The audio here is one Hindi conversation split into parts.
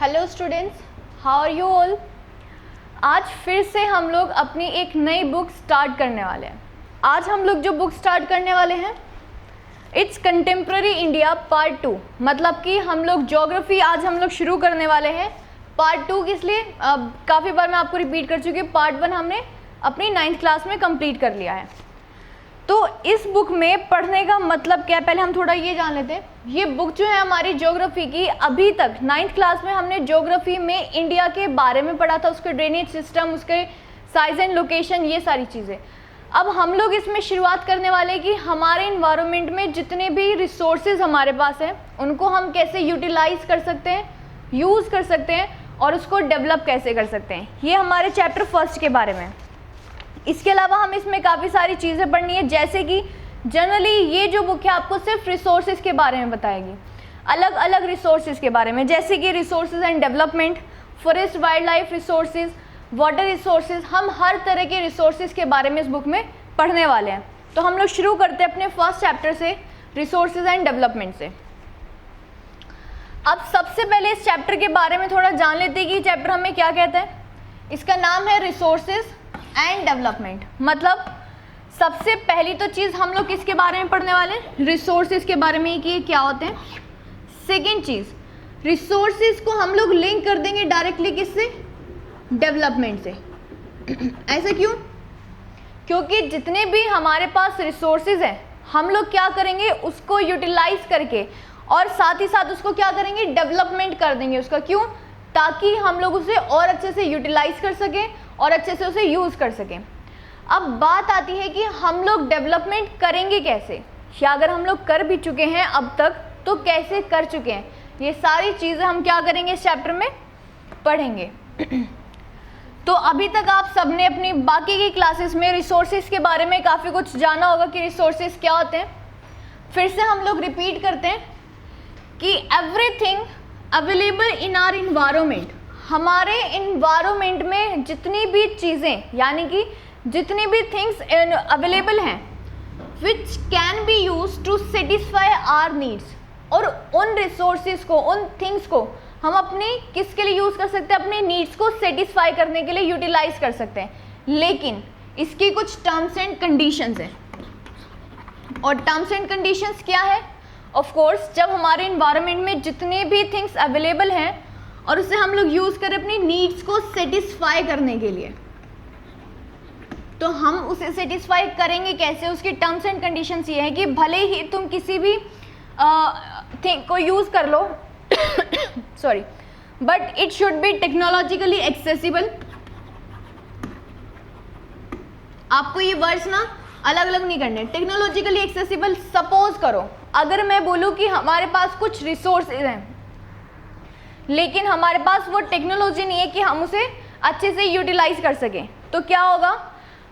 Hello students, how are you all. आज फिर से हम लोग अपनी एक नई बुक स्टार्ट करने वाले हैं। आज हम लोग जो बुक स्टार्ट करने वाले हैं इट्स कंटेम्प्रेरी इंडिया पार्ट 2, मतलब कि हम लोग ज्योग्राफी आज हम लोग शुरू करने वाले हैं पार्ट 2। किस लिए? काफ़ी बार मैं आपको रिपीट कर चुकी हूँ, पार्ट 1 हमने अपनी 9th क्लास में कंप्लीट कर लिया है। तो इस बुक में पढ़ने का मतलब क्या है, पहले हम थोड़ा ये जान लेते हैं। ये बुक जो है हमारी ज्योग्राफी की, अभी तक 9th क्लास में हमने ज्योग्राफी में इंडिया के बारे में पढ़ा था, उसके ड्रेनेज सिस्टम, उसके साइज एंड लोकेशन, ये सारी चीज़ें। अब हम लोग इसमें शुरुआत करने वाले हैं कि हमारे इन्वायरमेंट में जितने भी रिसोर्सेज हमारे पास हैं उनको हम कैसे यूटिलाइज कर सकते हैं, यूज़ कर सकते हैं और उसको डेवलप कैसे कर सकते हैं। ये हमारे चैप्टर 1 के बारे में। इसके अलावा हम इसमें काफ़ी सारी चीज़ें पढ़नी है, जैसे कि जनरली ये जो बुक है आपको सिर्फ रिसोर्सेज के बारे में बताएगी, अलग अलग रिसोर्सेज के बारे में, जैसे कि resources and development, forest wild life resources, water resources. हम हर तरह के रिसोर्सेज के बारे में इस बुक में पढ़ने वाले हैं। तो हम लोग शुरू करते हैं अपने फर्स्ट चैप्टर से, रिसोर्सेज एंड डेवलपमेंट से। अब सबसे पहले इस चैप्टर के बारे में थोड़ा जान लेते हैं कि चैप्टर हमें क्या कहता है। इसका नाम है रिसोर्सेज एंड डेवलपमेंट। मतलब सबसे पहली तो चीज़ हम लोग किसके बारे में पढ़ने वाले हैं, रिसोर्सेज के बारे में कि ये क्या होते हैं। सेकेंड चीज़, रिसोर्सेज को हम लोग लिंक कर देंगे डायरेक्टली किससे, डेवलपमेंट से। ऐसा क्यों? क्योंकि जितने भी हमारे पास रिसोर्सेज हैं हम लोग क्या करेंगे, उसको यूटिलाइज करके और साथ ही साथ उसको क्या करेंगे, डेवलपमेंट कर देंगे उसका। क्यों? ताकि हम लोग उसे और अच्छे से यूटिलाइज कर सकें और अच्छे से उसे यूज़ कर सकें। अब बात आती है कि हम लोग डेवलपमेंट करेंगे कैसे, या अगर हम लोग कर भी चुके हैं अब तक तो कैसे कर चुके हैं। ये सारी चीज़ें हम क्या करेंगे, इस चैप्टर में पढ़ेंगे। तो अभी तक आप सबने अपनी बाकी की क्लासेस में रिसोर्सेज के बारे में काफ़ी कुछ जाना होगा कि रिसोर्सेज क्या होते हैं। फिर से हम लोग रिपीट करते हैं कि everything available in our environment, हमारे इन्वायरमेंट में जितनी भी चीज़ें, यानी कि जितनी भी थिंग्स अवेलेबल हैं which can be use to satisfy our needs, और उन रिसोर्सेज को, उन थिंग्स को हम अपनी किसके लिए यूज़ कर सकते हैं, अपने नीड्स को सेटिस्फाई करने के लिए यूटिलाइज कर सकते हैं। लेकिन इसकी कुछ टर्म्स एंड कंडीशंस हैं, और टर्म्स एंड कंडीशंस क्या है, ऑफ कोर्स जब हमारे इन्वायरमेंट में जितने भी थिंग्स अवेलेबल हैं और उसे हम लोग यूज़ करें अपनी नीड्स को सेटिस्फाई करने के लिए, तो हम उसे सेटिस्फाई करेंगे कैसे। उसकी टर्म्स एंड कंडीशंस ये है कि भले ही तुम किसी भी थिंग को यूज़ कर लो sorry, but it should be technologically accessible. आपको ये वर्ड्स ना अलग अलग नहीं करने, टेक्नोलॉजिकली एक्सेसिबल। सपोज करो अगर मैं बोलूँ कि हमारे पास कुछ रिसोर्सेज हैं लेकिन हमारे पास वो टेक्नोलॉजी नहीं है कि हम उसे अच्छे से यूटिलाइज कर सकें, तो क्या होगा,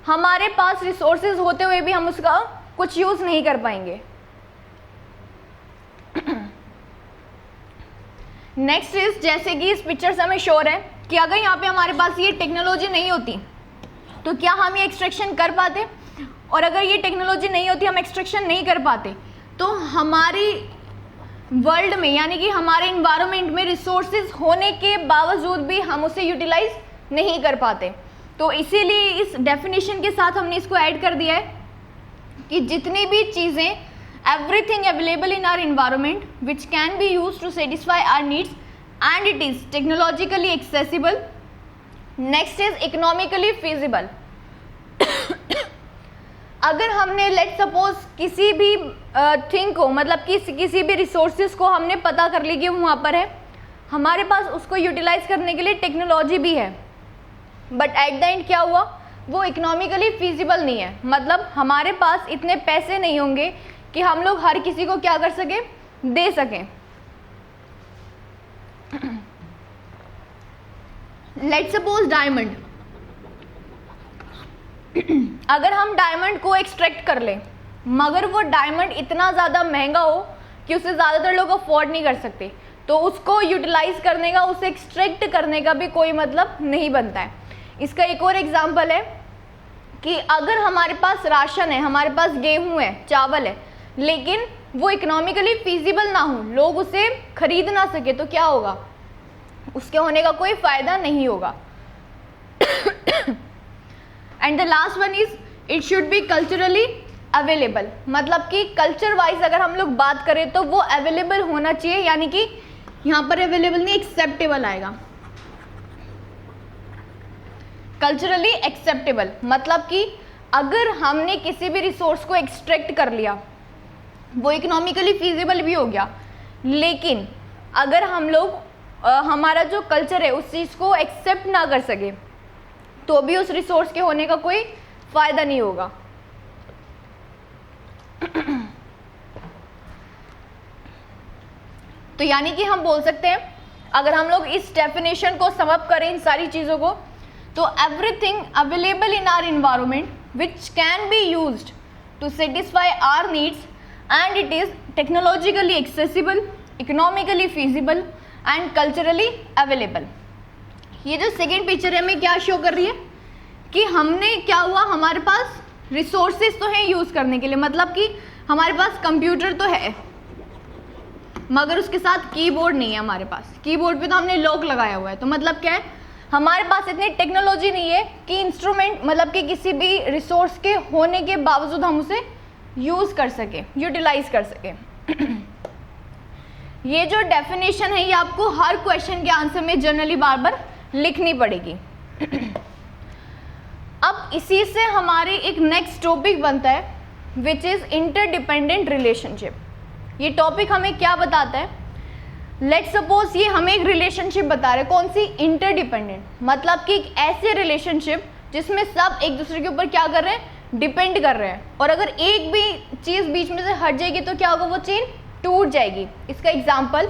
हमारे पास रिसोर्सेज होते हुए भी हम उसका कुछ यूज़ नहीं कर पाएंगे। नेक्स्ट इज, जैसे कि इस पिक्चर से हमें श्योर है कि अगर यहाँ पे हमारे पास ये टेक्नोलॉजी नहीं होती तो क्या हम ये एक्सट्रैक्शन कर पाते, और अगर ये टेक्नोलॉजी नहीं होती, हम एक्सट्रैक्शन नहीं कर पाते, तो हमारी वर्ल्ड में, यानी कि हमारे इन्वायरमेंट में रिसोर्सेज होने के बावजूद भी हम उसे यूटिलाइज नहीं कर पाते। तो इसीलिए इस डेफिनेशन के साथ हमने इसको ऐड कर दिया है कि जितनी भी चीज़ें, everything available in our environment which can be use to satisfy our needs and it is technologically accessible. Next is economically feasible. अगर हमने लेट सपोज किसी भी थिंग को, मतलब किसी भी रिसोर्सेज को हमने पता कर ली कि वो वहाँ पर है, हमारे पास उसको यूटिलाइज करने के लिए टेक्नोलॉजी भी है, बट एट द एंड क्या हुआ, वो इकोनॉमिकली फिजिबल नहीं है। मतलब हमारे पास इतने पैसे नहीं होंगे कि हम लोग हर किसी को क्या कर सकें, दे सकें। लेट सपोज डायमंड, अगर हम डायमंड को एक्सट्रैक्ट कर लें मगर वो डायमंड इतना ज़्यादा महंगा हो कि उसे ज़्यादातर लोग अफोर्ड नहीं कर सकते, तो उसको यूटिलाइज करने का, उसे एक्सट्रैक्ट करने का भी कोई मतलब नहीं बनता है। इसका एक और एग्जांपल है कि अगर हमारे पास राशन है, हमारे पास गेहूं है, चावल है, लेकिन वो इकोनॉमिकली फिजिबल ना हो, लोग उसे खरीद ना सके, तो क्या होगा, उसके होने का कोई फायदा नहीं होगा। And the last one is it should B culturally available, मतलब कि कल्चर वाइज अगर हम लोग बात करें तो वो अवेलेबल होना चाहिए, यानी कि यहाँ पर अवेलेबल नहीं, एक्सेप्टेबल आएगा। कल्चरली एक्सेप्टेबल मतलब कि अगर हमने किसी भी रिसोर्स को एक्सट्रैक्ट कर लिया, वो इकोनॉमिकली फीजिबल भी हो गया, लेकिन अगर हम लोग हमारा जो कल्चर है उस चीज़ को एक्सेप्ट ना कर सके तो भी उस रिसोर्स के होने का कोई फायदा नहीं होगा। तो यानी कि हम बोल सकते हैं, अगर हम लोग इस डेफिनेशन को समअप करें इन सारी चीज़ों को, तो everything available in our environment which can be used to satisfy our needs and it is technologically accessible, economically feasible and culturally available. ये जो सेकेंड पिक्चर है हमें क्या शो कर रही है कि हमने क्या हुआ, हमारे पास रिसोर्सेज तो हैं यूज़ करने के लिए, मतलब कि हमारे पास कंप्यूटर तो है मगर उसके साथ कीबोर्ड नहीं है हमारे पास। कीबोर्ड पे तो हमने लॉक लगाया हुआ है, तो मतलब क्या है, हमारे पास इतनी टेक्नोलॉजी नहीं है कि इंस्ट्रूमेंट मतलब कि किसी भी रिसोर्स के होने के बावजूद हम उसे यूज़ कर सके, यूटिलाइज कर सके। ये जो डेफिनेशन है ये आपको हर क्वेश्चन के आंसर में जनरली बार बार लिखनी पड़ेगी। अब इसी से हमारे एक नेक्स्ट टॉपिक बनता है विच इज़ इंटरडिपेंडेंट रिलेशनशिप। ये टॉपिक हमें क्या बताता है, लेट्स सपोज ये हमें एक रिलेशनशिप बता रहे हैं, कौन सी, इंटरडिपेंडेंट, मतलब कि एक ऐसे रिलेशनशिप जिसमें सब एक दूसरे के ऊपर क्या कर रहे हैं, डिपेंड कर रहे हैं, और अगर एक भी चीज़ बीच में से हट जाएगी तो क्या होगा, वो चेन टूट जाएगी। इसका एग्जाम्पल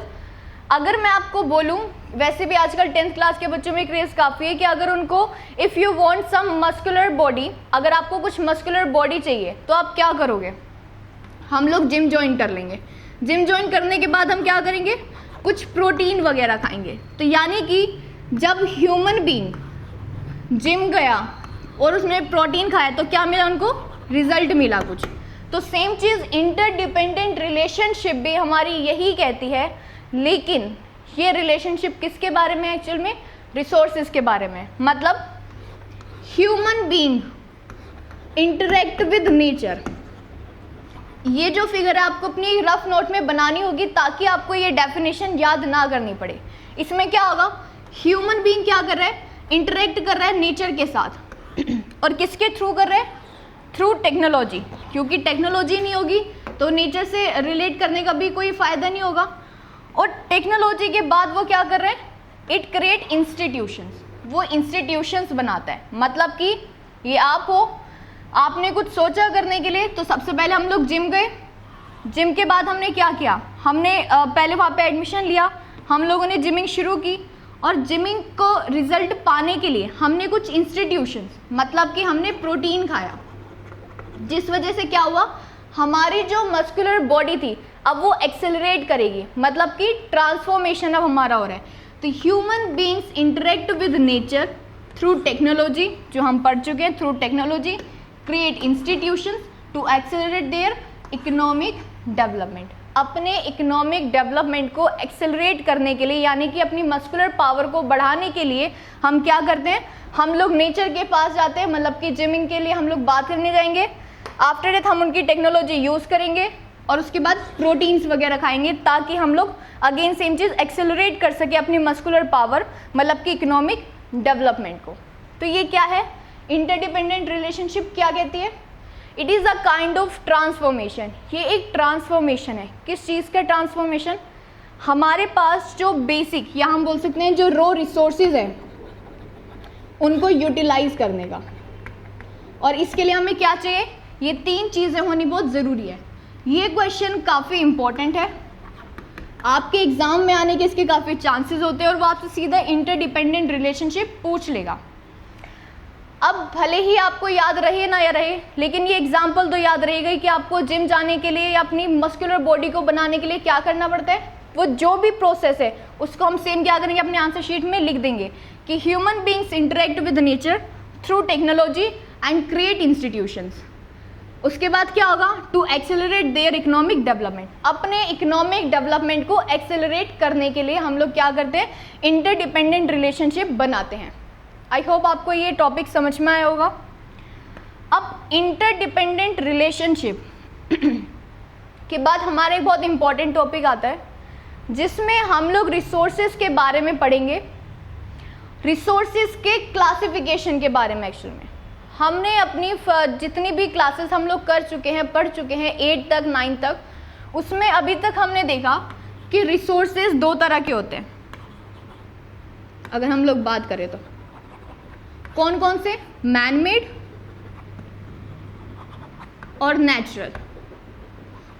अगर मैं आपको बोलूं, वैसे भी आजकल 10th क्लास के बच्चों में क्रेज़ काफ़ी है कि अगर उनको if you want some muscular body, अगर आपको कुछ मस्कुलर बॉडी चाहिए तो आप क्या करोगे, हम लोग जिम ज्वाइन कर लेंगे। जिम ज्वाइन करने के बाद हम क्या करेंगे, कुछ प्रोटीन वगैरह खाएंगे। तो यानी कि जब ह्यूमन बीइंग जिम गया और उसने प्रोटीन खाया तो क्या मिला उनको, रिजल्ट मिला कुछ। तो सेम चीज़ इंटरडिपेंडेंट रिलेशनशिप भी हमारी यही कहती है, लेकिन ये रिलेशनशिप किसके बारे में, एक्चुअल में रिसोर्सेज के बारे में। मतलब human being interact with nature. ये जो फिगर है आपको अपनी रफ नोट में बनानी होगी ताकि आपको ये डेफिनेशन याद ना करनी पड़े। इसमें क्या होगा, ह्यूमन बीइंग क्या कर रहा है, इंटरेक्ट कर रहा है नेचर के साथ, और किसके थ्रू कर रहे हैं, थ्रू टेक्नोलॉजी, क्योंकि टेक्नोलॉजी नहीं होगी तो नेचर से रिलेट करने का भी कोई फ़ायदा नहीं होगा। और टेक्नोलॉजी के बाद वो क्या कर रहे हैं, इट क्रिएट इंस्टीट्यूशंस, वो इंस्टीट्यूशंस बनाता है। मतलब कि ये आप हो, आपने कुछ सोचा करने के लिए, तो सबसे पहले हम लोग जिम गए, जिम के बाद हमने क्या किया, हमने पहले वहाँ पे एडमिशन लिया, हम लोगों ने जिमिंग शुरू की, और जिमिंग को रिजल्ट पाने के लिए हमने कुछ इंस्टीट्यूशंस, मतलब कि हमने प्रोटीन खाया, जिस वजह से क्या हुआ, हमारी जो मस्कुलर बॉडी थी अब वो एक्सेलरेट करेगी, मतलब कि ट्रांसफॉर्मेशन अब हमारा हो रहा है। तो human beings interact with nature through technology, जो हम पढ़ चुके हैं, through technology create institutions to accelerate their economic development. अपने इकोनॉमिक डेवलपमेंट को एक्सेलरेट करने के लिए, यानी कि अपनी मस्कुलर पावर को बढ़ाने के लिए हम क्या करते हैं, हम लोग नेचर के पास जाते हैं, मतलब कि जिमिंग के लिए हम लोग बात करने जाएंगे, आफ्टर डेथ हम उनकी टेक्नोलॉजी यूज़ करेंगे और उसके बाद प्रोटीन्स वगैरह खाएंगे ताकि हम लोग अगेन सेम चीज़ एक्सेलरेट कर सके अपनी मस्कुलर पावर, मतलब कि इकोनॉमिक डेवलपमेंट को। तो ये क्या है, इंटरडिपेंडेंट रिलेशनशिप क्या कहती है, it is a kind of transformation. ये एक ट्रांसफॉर्मेशन है, किस चीज़ का ट्रांसफॉर्मेशन, हमारे पास जो बेसिक या हम बोल सकते हैं जो रॉ रिसोर्सेज हैं उनको यूटिलाइज करने का। और इसके लिए हमें क्या चाहिए, ये तीन चीज़ें होनी बहुत ज़रूरी है। ये क्वेश्चन काफ़ी इंपॉर्टेंट है, आपके एग्ज़ाम में आने के इसके काफ़ी चांसेस होते हैं और वो आपसे सीधा इंटरडिपेंडेंट रिलेशनशिप पूछ लेगा। अब भले ही आपको याद रहे ना या रहे, लेकिन ये एग्जाम्पल तो याद रहेगा कि आपको जिम जाने के लिए या अपनी मस्कुलर बॉडी को बनाने के लिए क्या करना पड़ता है। वो जो भी प्रोसेस है उसको हम सेम क्या करेंगे, अपने आंसर शीट में लिख देंगे कि human beings interact with nature through technology and create institutions. उसके बाद क्या होगा, to accelerate their economic development, अपने इकोनॉमिक डेवलपमेंट को एक्सेलरेट करने के लिए हम लोग क्या करते हैं, इंटरडिपेंडेंट रिलेशनशिप बनाते हैं। आई होप आपको ये टॉपिक समझ में आया होगा। अब इंटरडिपेंडेंट रिलेशनशिप के बाद हमारा एक बहुत इंपॉर्टेंट टॉपिक आता है जिसमें हम लोग रिसोर्सेज के बारे में पढ़ेंगे, रिसोर्सेज के क्लासिफिकेशन के बारे में। एक्चुअल में हमने अपनी जितनी भी क्लासेस हम लोग कर चुके हैं, पढ़ चुके हैं 8 तक 9 तक, उसमें अभी तक हमने देखा कि रिसोर्सेज 2 तरह के होते हैं। अगर हम लोग बात करें तो कौन कौन से, मैन मेड और नेचुरल।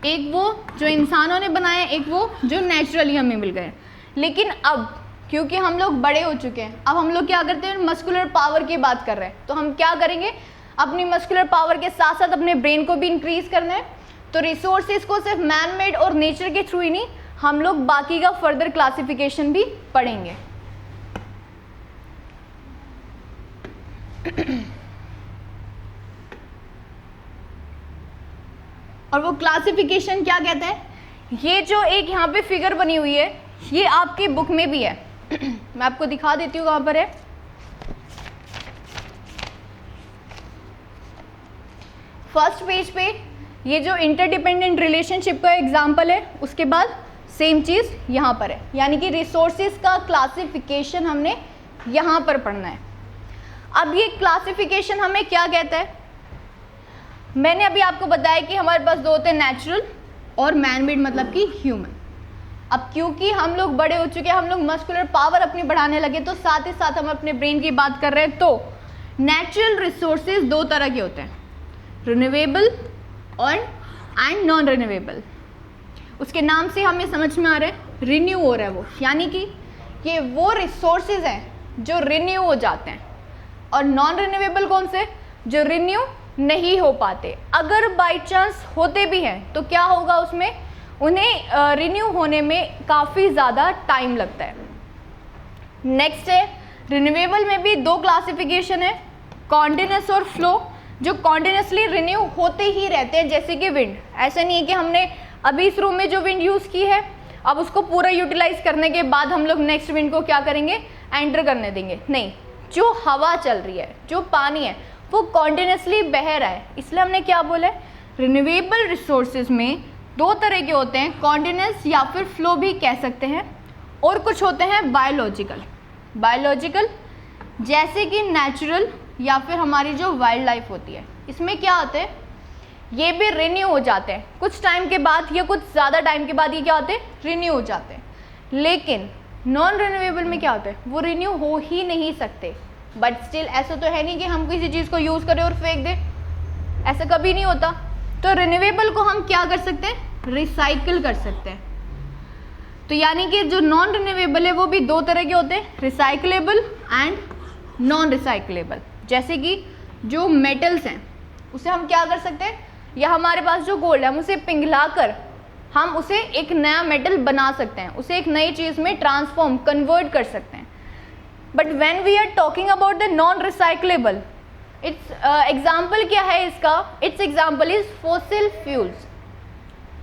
एक वो जो इंसानों ने बनाया, एक वो जो नेचुरली हमें मिल गए। लेकिन अब क्योंकि हम लोग बड़े हो चुके हैं, अब हम लोग क्या करते हैं, मस्कुलर पावर की बात कर रहे हैं, तो हम क्या करेंगे, अपनी मस्कुलर पावर के साथ साथ अपने ब्रेन को भी इंक्रीज करना है। तो रिसोर्सेज को सिर्फ मैन मेड और नेचर के थ्रू ही नहीं, हम लोग बाकी का फर्दर क्लासिफिकेशन भी पढ़ेंगे। और वो क्लासिफिकेशन क्या कहता है, ये जो एक यहाँ पे फिगर बनी हुई है, ये आपकी बुक में भी है। मैं आपको दिखा देती हूँ, कहाँ पर है। फर्स्ट पेज पे ये जो इंटरडिपेंडेंट रिलेशनशिप का एग्जाम्पल है, उसके बाद सेम चीज़ यहाँ पर है, यानी कि रिसोर्सेज का क्लासिफिकेशन हमने यहाँ पर पढ़ना है। अब ये क्लासिफिकेशन हमें क्या कहता है, मैंने अभी आपको बताया कि हमारे पास 2 होते हैं, नेचुरल और मैन मेड, मतलब कि ह्यूमन। अब क्योंकि हम लोग बड़े हो चुके हैं, हम लोग मस्कुलर पावर अपनी बढ़ाने लगे, तो साथ ही साथ हम अपने ब्रेन की बात कर रहे हैं। तो नेचुरल रिसोर्सेज 2 तरह के होते हैं, रिन्यूएबल और एंड नॉन रिन्यूएबल। उसके नाम से हमें समझ में आ रहा है, रिन्यू हो रहा है वो, यानी कि ये वो रिसोर्सेज हैं जो रिन्यू हो जाते हैं। और नॉन रिन्यूएबल कौन से, जो रिन्यू नहीं हो पाते। अगर बाई चांस होते भी हैं तो क्या होगा, उसमें उन्हें रिन्यू होने में काफ़ी ज़्यादा टाइम लगता है। नेक्स्ट है, रिन्यूएबल में भी 2 क्लासिफिकेशन है, कॉन्टिन्यूस और फ्लो। जो कॉन्टिन्यूसली रिन्यू होते ही रहते हैं, जैसे कि विंड। ऐसा नहीं है कि हमने अभी इस रूम में जो विंड यूज़ की है, अब उसको पूरा यूटिलाइज करने के बाद हम लोग नेक्स्ट विंड को क्या करेंगे, एंटर करने देंगे, नहीं। जो हवा चल रही है, जो पानी है, वो कॉन्टिन्यूसली बह रहा है। इसलिए हमने क्या बोला है, रिन्यूएबल रिसोर्सेज में 2 तरह के होते हैं, कॉन्टिन्यूस या फिर फ्लो भी कह सकते हैं, और कुछ होते हैं बायोलॉजिकल। बायोलॉजिकल जैसे कि नेचुरल या फिर हमारी जो वाइल्ड लाइफ होती है, इसमें क्या होते हैं, ये भी रिन्यू हो जाते हैं कुछ टाइम के बाद, या कुछ ज़्यादा टाइम के बाद ये क्या होते हैं, रिन्यू हो जाते हैं। लेकिन नॉन रिन्यूएबल में क्या होता है, वो रिन्यू हो ही नहीं सकते। बट स्टिल ऐसा तो है नहीं कि हम किसी चीज़ को यूज़ करें और फेंक दें, ऐसा कभी नहीं होता। तो रिन्यूएबल को हम क्या कर सकते हैं, रिसाइकिल कर सकते हैं। तो यानी कि जो नॉन रिन्यूएबल है वो भी 2 तरह के होते हैं, रिसाइकलेबल एंड नॉन रिसाइकलेबल। जैसे कि जो मेटल्स हैं उसे हम क्या कर सकते हैं, या हमारे पास जो गोल्ड है हम उसे पिघलाकर हम उसे एक नया मेटल बना सकते हैं, उसे एक नई चीज़ में ट्रांसफॉर्म कन्वर्ट कर सकते हैं। But when we are talking about the non recyclable, it's example क्या है इसका, it's example is fossil fuels.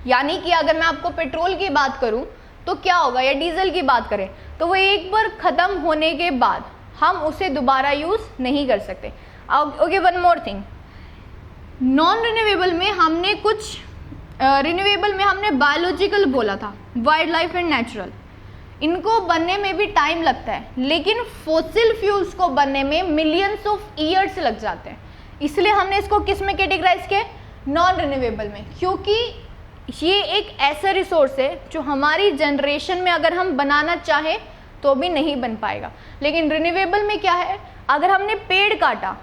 यानी कि अगर मैं आपको पेट्रोल की बात करूं तो क्या होगा, या डीजल की बात करें तो वो एक बार ख़त्म होने के बाद हम उसे दोबारा यूज़ नहीं कर सकते। Okay, one more thing, non renewable में हमने कुछ रिन्यूएबल में हमने बायोलॉजिकल बोला था, वाइल्ड लाइफ एंड नेचुरल, इनको बनने में भी टाइम लगता है। लेकिन फॉसिल फ्यूल्स को बनने में मिलियंस ऑफ ईयर्स लग जाते हैं। इसलिए हमने इसको किस में कैटेगराइज किया, नॉन रिन्यूएबल में, क्योंकि ये एक ऐसा रिसोर्स है जो हमारी जनरेशन में अगर हम बनाना चाहें तो भी नहीं बन पाएगा। लेकिन रिन्यूएबल में क्या है, अगर हमने पेड़ काटा,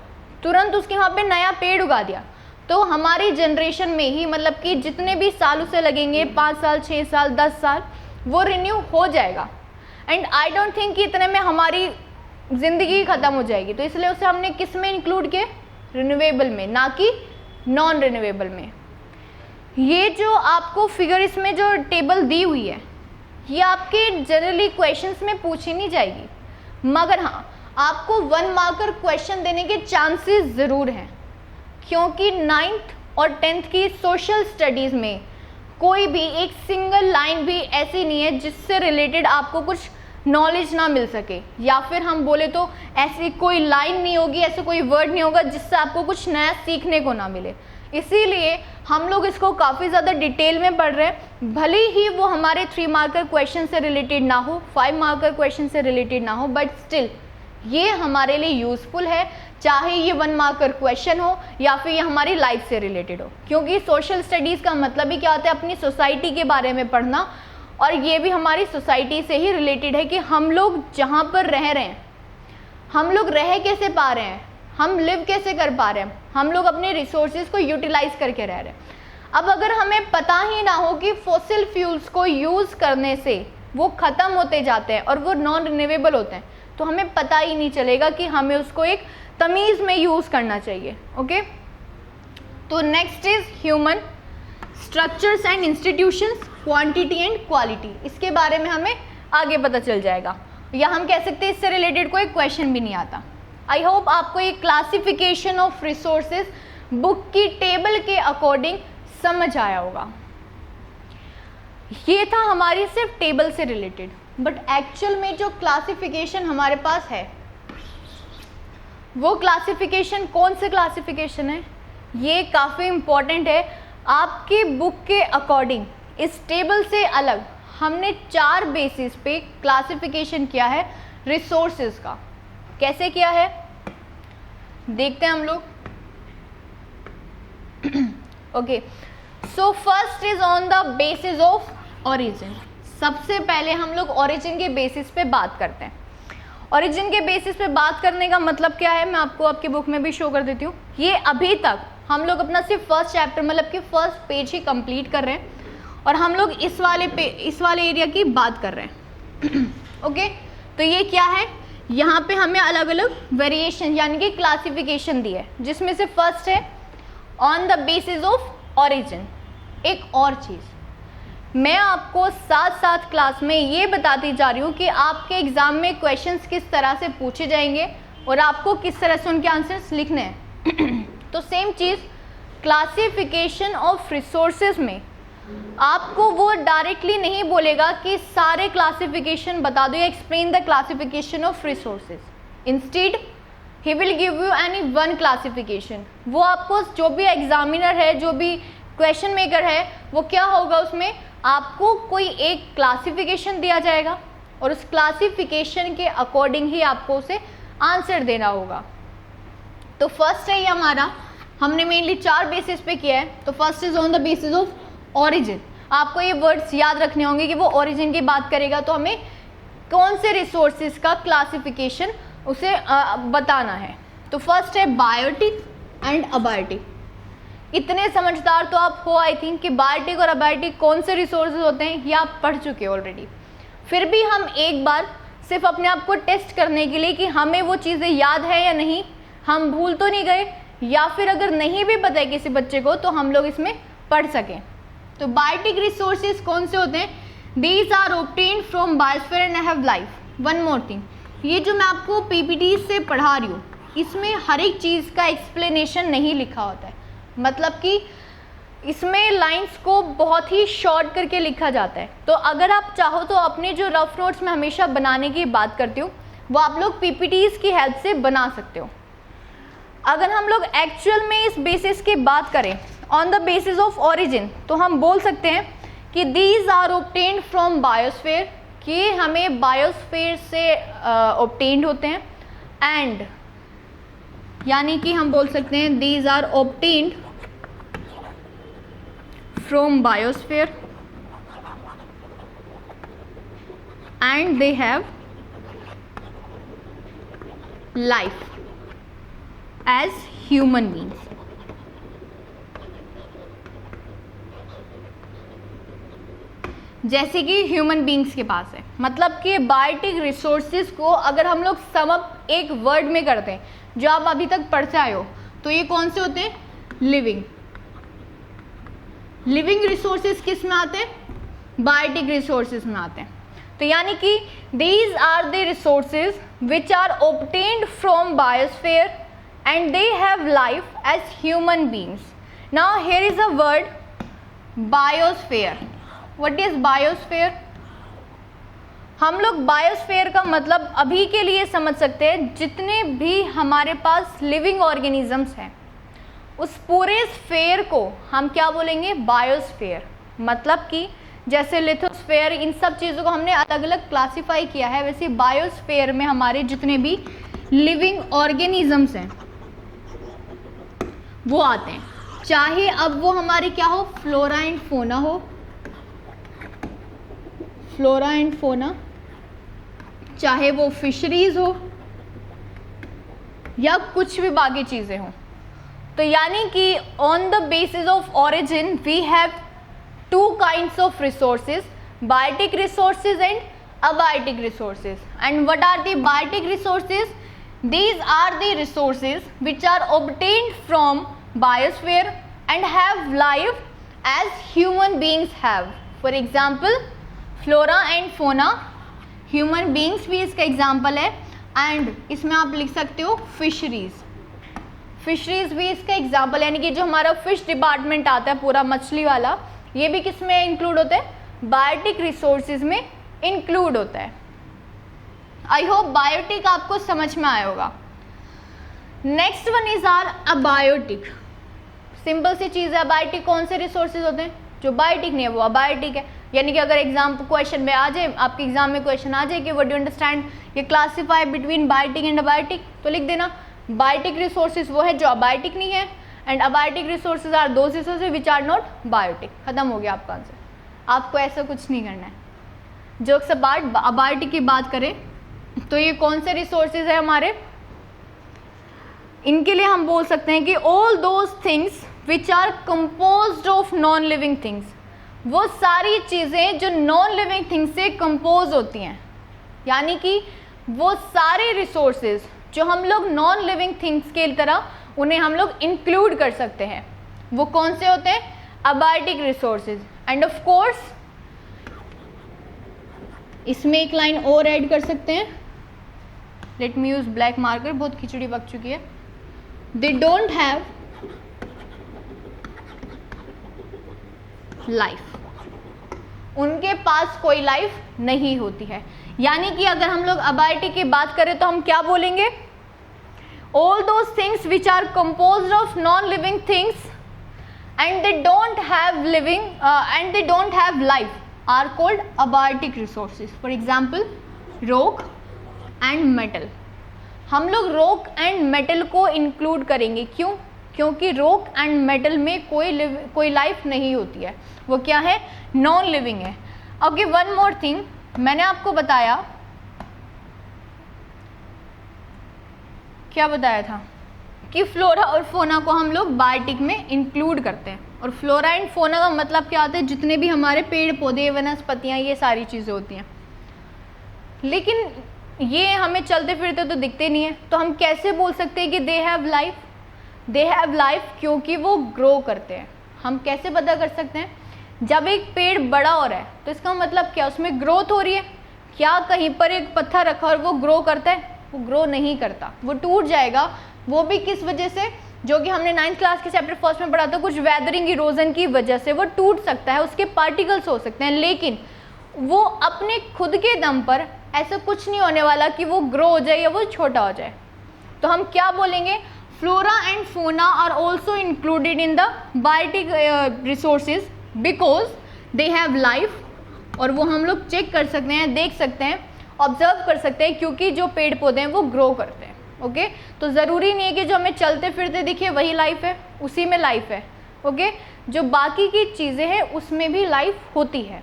तुरंत उसके वहाँ पे नया पेड़ उगा दिया, तो हमारी जनरेशन में ही, मतलब कि जितने भी साल उसे लगेंगे, 5 साल 6 साल 10 साल, वो रिन्यू हो जाएगा। एंड आई डोंट थिंक कि इतने में हमारी ज़िंदगी ख़त्म हो जाएगी। तो इसलिए उसे हमने किस में इंक्लूड किया, रिन्यूएबल में, ना कि नॉन रिन्यूएबल में। ये जो आपको फिगर इसमें जो टेबल दी हुई है, ये आपके जनरली क्वेश्चंस में पूछी नहीं जाएगी, मगर हाँ आपको 1 मार्कर क्वेश्चन देने के चांसेस ज़रूर हैं, क्योंकि 9th और 10th की सोशल स्टडीज़ में कोई भी एक सिंगल लाइन भी ऐसी नहीं है जिससे रिलेटेड आपको कुछ नॉलेज ना मिल सके, या फिर हम बोले तो ऐसी कोई लाइन नहीं होगी, ऐसे कोई वर्ड नहीं होगा जिससे आपको कुछ नया सीखने को ना मिले। इसीलिए हम लोग इसको काफ़ी ज़्यादा डिटेल में पढ़ रहे हैं, भले ही वो हमारे 3 मार्कर क्वेश्चन से रिलेटेड ना हो, 5 मार्कर क्वेश्चन से रिलेटेड ना हो, बट स्टिल ये हमारे लिए यूज़फुल है, चाहे ये 1 मार्कर क्वेश्चन हो या फिर ये हमारी लाइफ से रिलेटेड हो। क्योंकि सोशल स्टडीज़ का मतलब ही क्या होता है, अपनी सोसाइटी के बारे में पढ़ना, और ये भी हमारी सोसाइटी से ही रिलेटेड है कि हम लोग जहाँ पर रह रहे हैं, हम लोग रह कैसे पा रहे हैं, हम लिव कैसे कर पा रहे हैं, हम लोग अपने रिसोर्सेज को यूटिलाइज करके रह रहे हैं। अब अगर हमें पता ही ना हो कि फॉसिल फ्यूल्स को यूज़ करने से वो ख़त्म होते जाते हैं और वो नॉन रिन्यूएबल होते हैं, तो हमें पता ही नहीं चलेगा कि हमें उसको एक तमीज़ में यूज़ करना चाहिए। ओके, तो next is human structures and institutions, quantity and quality. इसके बारे में हमें आगे पता चल जाएगा, या हम कह सकते हैं इससे रिलेटेड कोई क्वेश्चन भी नहीं आता। आई होप आपको ये क्लासिफिकेशन ऑफ रिसोर्सेज बुक की टेबल के अकॉर्डिंग समझ आया होगा। ये था हमारी सिर्फ टेबल से रिलेटेड, बट एक्चुअल में जो क्लासिफिकेशन हमारे पास है वो क्लासिफिकेशन कौन से क्लासिफिकेशन है, ये काफ़ी इम्पॉर्टेंट है। आपकी बुक के अकॉर्डिंग इस टेबल से अलग हमने 4 बेसिस पे क्लासिफिकेशन किया है रिसोर्सेज का। कैसे किया है देखते हैं हम लोग। Okay, so first is on the basis of origin. सबसे पहले हम लोग ओरिजिन के बेसिस पे बात करते हैं। ओरिजिन के बेसिस पे बात करने का मतलब क्या है, मैं आपको आपकी बुक में भी शो कर देती हूँ। ये अभी तक हम लोग अपना सिर्फ फर्स्ट चैप्टर मतलब कि फर्स्ट पेज ही कंप्लीट कर रहे हैं, और हम लोग इस वाले एरिया की बात कर रहे हैं। ओके, तो ये क्या है, यहाँ पे हमें अलग अलग वेरिएशन यानी कि क्लासिफिकेशन दी है, जिसमें से फर्स्ट है on the basis of origin. एक और चीज़ मैं आपको साथ साथ क्लास में ये बताती जा रही हूँ कि आपके एग्जाम में क्वेश्चंस किस तरह से पूछे जाएंगे और आपको किस तरह से उनके आंसर्स लिखने हैं। तो same cheese classification of resources में आपको वो डायरेक्टली नहीं बोलेगा कि सारे क्लासिफिकेशन बता दो या explain the classification of resources. Instead he will give you any one classification. वो आपको जो भी एग्जामिनर है, जो भी क्वेश्चन मेकर है, वो क्या होगा, उसमें आपको कोई एक क्लासिफिकेशन दिया जाएगा और उस क्लासिफिकेशन के अकॉर्डिंग ही आपको उसे आंसर देना होगा। तो फर्स्ट है ये हमारा, हमने मेनली 4 बेसिस पे किया है। तो first is on the basis of origin. आपको ये वर्ड्स याद रखने होंगे कि वो ओरिजिन की बात करेगा तो हमें कौन से रिसोर्सेज का क्लासिफिकेशन उसे बताना है। तो फर्स्ट है बायोटिक एंड अबायोटिक। इतने समझदार तो आप हो आई थिंक कि बायोटिक और अबायोटिक कौन से रिसोर्सेज होते हैं ये आप पढ़ चुके हो ऑलरेडी। फिर भी हम एक बार सिर्फ अपने आप को टेस्ट करने के लिए कि हमें वो चीज़ें याद है या नहीं, हम भूल तो नहीं गए, या फिर अगर नहीं भी पता है किसी बच्चे को तो हम लोग इसमें पढ़ सकें। तो बायोटिक रिसोर्सेज कौन से होते हैं, these are obtained from biosphere and have life. One more thing, ये जो मैं आपको पीपीटी से पढ़ा रही हूँ इसमें हर एक चीज़ का एक्सप्लेनेशन नहीं लिखा होता है, मतलब कि इसमें लाइंस को बहुत ही शॉर्ट करके लिखा जाता है। तो अगर आप चाहो तो अपने जो रफ नोट्स में हमेशा बनाने की बात करती हूँ वो आप लोग पीपीटीज की हेल्प से बना सकते हो। अगर हम लोग एक्चुअल में इस बेसिस की बात करें on the basis of origin, तो हम बोल सकते हैं कि these are obtained from biosphere, कि हमें बायोस्फीयर से ऑब्टेन्ड होते हैं, एंड यानी कि हम बोल सकते हैं these are obtained from biosphere and they have life as human beings. जैसे कि ह्यूमन बींग्स के पास है, मतलब कि बायोटिक रिसोर्सेज को अगर हम लोग सम अप एक वर्ड में करते हैं जो आप अभी तक पढ़ते आए हो, तो ये कौन से होते हैं, लिविंग। लिविंग रिसोर्सेज किस में आते हैं, बायोटिक रिसोर्सेज में आते हैं। तो यानी कि these are the resources which are obtained from biosphere and they have life as human beings, now here is a word biosphere. What is biosphere? हम लोग बायोस्फीयर का मतलब अभी के लिए समझ सकते हैं जितने भी हमारे पास लिविंग ऑर्गेनिजम्स हैं उस पूरे स्फीयर को हम क्या बोलेंगे? बायोस्फीयर. मतलब कि जैसे लिथोस्फीयर, इन सब चीज़ों को हमने अलग अलग क्लासिफाई किया है, वैसे बायोस्फीयर में हमारे जितने भी लिविंग ऑर्गेनिजम्स हैं वो आते हैं. चाहे अब वो हमारे क्या हो, फ्लोरा एंड फोना हो, फ्लोरा एंड फोना, चाहे वो फिशरीज हो या कुछ भी बाकी चीज़ें हों. तो यानी कि on the basis of origin we have two kinds of resources, biotic resources and abiotic resources. And what are the biotic resources? These are the resources which are obtained from biosphere and have life as human beings have. For example, flora and fauna, human beings भी इसका example है. And इसमें आप लिख सकते हो fisheries, फिशरीज भी इसका एग्जाम्पल. यानी कि जो हमारा फिश डिपार्टमेंट आता है पूरा मछली वाला, ये भी किस में इंक्लूड होता है? बायोटिक रिसोर्सेज में इंक्लूड होता है. आई होप बायोटिक आपको समझ में आया होगा. Next one is are abiotic. Simple सी चीज़ है. अबायोटिक कौन से रिसोर्सेज होते हैं? जो बायोटिक नहीं है वो अबायोटिक है. यानी कि अगर एग्जाम क्वेश्चन में आ जाए, आपके एग्जाम में क्वेश्चन आ जाए कि व्हाट डू यू अंडरस्टैंड, ये classify between biotic and abiotic, तो लिख देना बायोटिक रिसोर्सेज वो है जो अबायोटिक नहीं है, and abiotic resources are those resources which are not biotic. खत्म हो गया आपका आंसर. आपको ऐसा कुछ नहीं करना है. जोक्स अपार्ट, अबायोटिक की बात करें तो ये कौन से रिसोर्सेज है हमारे? इनके लिए हम बोल सकते हैं कि all those things which are composed of non living things. वो सारी चीज़ें जो नॉन लिविंग थिंग्स से कंपोज होती हैं. यानी कि वो सारे रिसोर्सेज जो हम लोग नॉन लिविंग थिंग्स की तरह उन्हें हम लोग इंक्लूड कर सकते हैं, वो कौन से होते हैं? Abiotic resources. End of course इसमें एक लाइन और ऐड कर सकते हैं. Let me use black marker, बहुत खिचड़ी पक चुकी है. They don't have life. उनके पास कोई लाइफ नहीं होती है. यानी कि अगर हम लोग अबायोटिक की बात करें तो हम क्या बोलेंगे? All those things which are composed of non-living things and they don't have life are called abiotic resources. For example, rock and metal. हम लोग rock and metal को include करेंगे. क्यों? क्योंकि rock and metal में कोई लाइफ नहीं होती है. वो क्या है? नॉन लिविंग है. ओके, वन मोर थिंग, मैंने आपको बताया, क्या बताया था कि फ्लोरा और फोना को हम लोग बायोटिक में इंक्लूड करते हैं. और फ्लोरा एंड फोना का मतलब क्या होता है? जितने भी हमारे पेड़ पौधे, वनस्पतियाँ, ये सारी चीज़ें होती हैं. लेकिन ये हमें चलते फिरते तो दिखते नहीं है. तो हम कैसे बोल सकते हैं कि दे have life? They have life क्योंकि वो ग्रो करते हैं. हम कैसे पता कर सकते हैं? जब एक पेड़ बड़ा हो रहा है तो इसका मतलब क्या? उसमें ग्रोथ हो रही है. क्या कहीं पर एक पत्थर रखा और वो ग्रो करता है? वो ग्रो नहीं करता, वो टूट जाएगा. वो भी किस वजह से? जो कि हमने 9th क्लास के चैप्टर फर्स्ट में पढ़ा था, कुछ वेदरिंग इरोजन की वजह से वो टूट सकता है, उसके पार्टिकल्स हो सकते हैं. लेकिन वो अपने खुद के दम पर ऐसा कुछ नहीं होने वाला कि वो ग्रो हो जाए या वो छोटा हो जाए. तो हम क्या बोलेंगे? Flora and fauna are also included in the biotic resources because they have life. और वो हम लोग चेक कर सकते हैं, देख सकते हैं, ऑब्जर्व कर सकते हैं, क्योंकि जो पेड़ पौधे हैं वो ग्रो करते हैं. ओके, तो ज़रूरी नहीं है कि जो हमें चलते फिरते दिखे वही लाइफ है, उसी में लाइफ है. ओके, जो बाकी की चीज़ें हैं उसमें भी लाइफ होती है.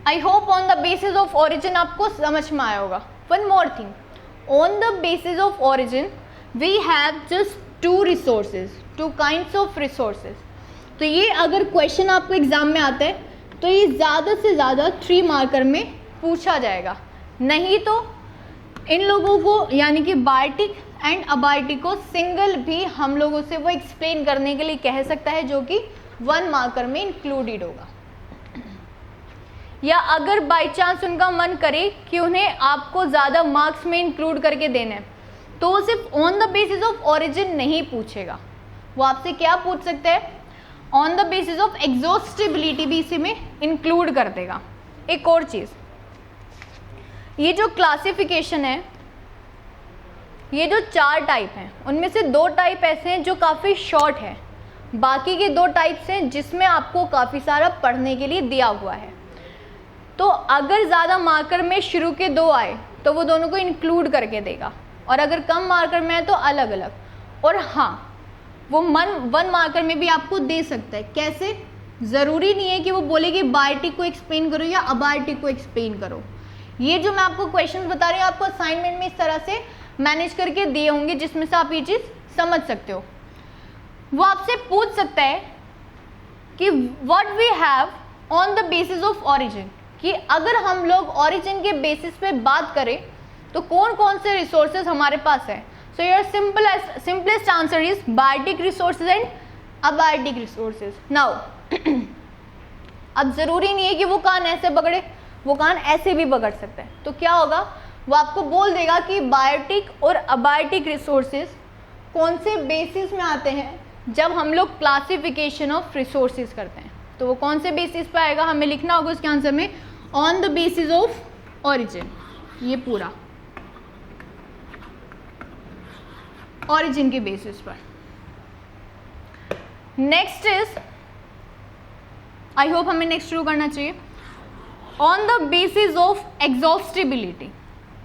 I hope on the basis of origin आपको समझ में आया होगा. One more thing, on the basis of origin we have just two resources, two kinds of resources. तो ये अगर क्वेश्चन आपको एग्जाम में आता है तो ये ज़्यादा से ज़्यादा 3 मार्कर में पूछा जाएगा. नहीं तो इन लोगों को यानी कि बायोटिक एंड अबायोटिक को सिंगल भी हम लोगों से वो एक्सप्लेन करने के लिए कह सकता है, जो कि 1 मार्कर में इंक्लूडेड होगा. या अगर बाई चांस उनका मन करे कि उन्हें आपको ज़्यादा मार्क्स में इंक्लूड करके देना है तो वो सिर्फ on the basis of origin नहीं पूछेगा. वो आपसे क्या पूछ सकते हैं, on the basis of exhaustibility भी इसी में इंक्लूड कर देगा। एक और चीज, ये जो क्लासिफिकेशन है, ये जो 4 टाइप हैं उनमें से 2 टाइप ऐसे हैं जो काफ़ी शॉर्ट है, बाकी के 2 टाइप्स हैं जिसमें आपको काफ़ी सारा पढ़ने के लिए दिया हुआ है। तो अगर ज़्यादा मार्कर में शुरू के 2 आए तो वो दोनों को इंक्लूड करके देगा, और अगर कम मार्कर में है तो अलग अलग। और हाँ, वो 1 मार्कर में भी आपको दे सकता है। कैसे? ज़रूरी नहीं है कि वो बोले कि बायोटिक को एक्सप्लेन करो या अबायोटिक को एक्सप्लेन करो। ये जो मैं आपको क्वेश्चन बता रही हूँ आपको असाइनमेंट में इस तरह से मैनेज करके दिए होंगे जिसमें से आप ये चीज़ समझ सकते हो। वो आपसे पूछ सकता है कि what we have on the basis of origin, कि अगर हम लोग ऑरिजिन के बेसिस पे बात करें तो कौन कौन से रिसोर्सेज हमारे पास है। So your simplest answer is biotic resources and abiotic resources. Now अब ज़रूरी नहीं है कि वो कान ऐसे पकड़े, वो कान ऐसे भी पकड़ सकते हैं। तो क्या होगा, वो आपको बोल देगा कि बायोटिक और अबायोटिक रिसोर्सेज कौन से बेसिस में आते हैं जब हम लोग क्लासिफिकेशन ऑफ रिसोर्सेज करते हैं। तो वो कौन से बेसिस पे आएगा, हमें लिखना होगा उसके आंसर में on the basis of origin, ये पूरा ऑरिजिन के बेसिस पर। नेक्स्ट इज, आई होप हमें नेक्स्ट शुरू करना चाहिए, on the basis of exhaustibility.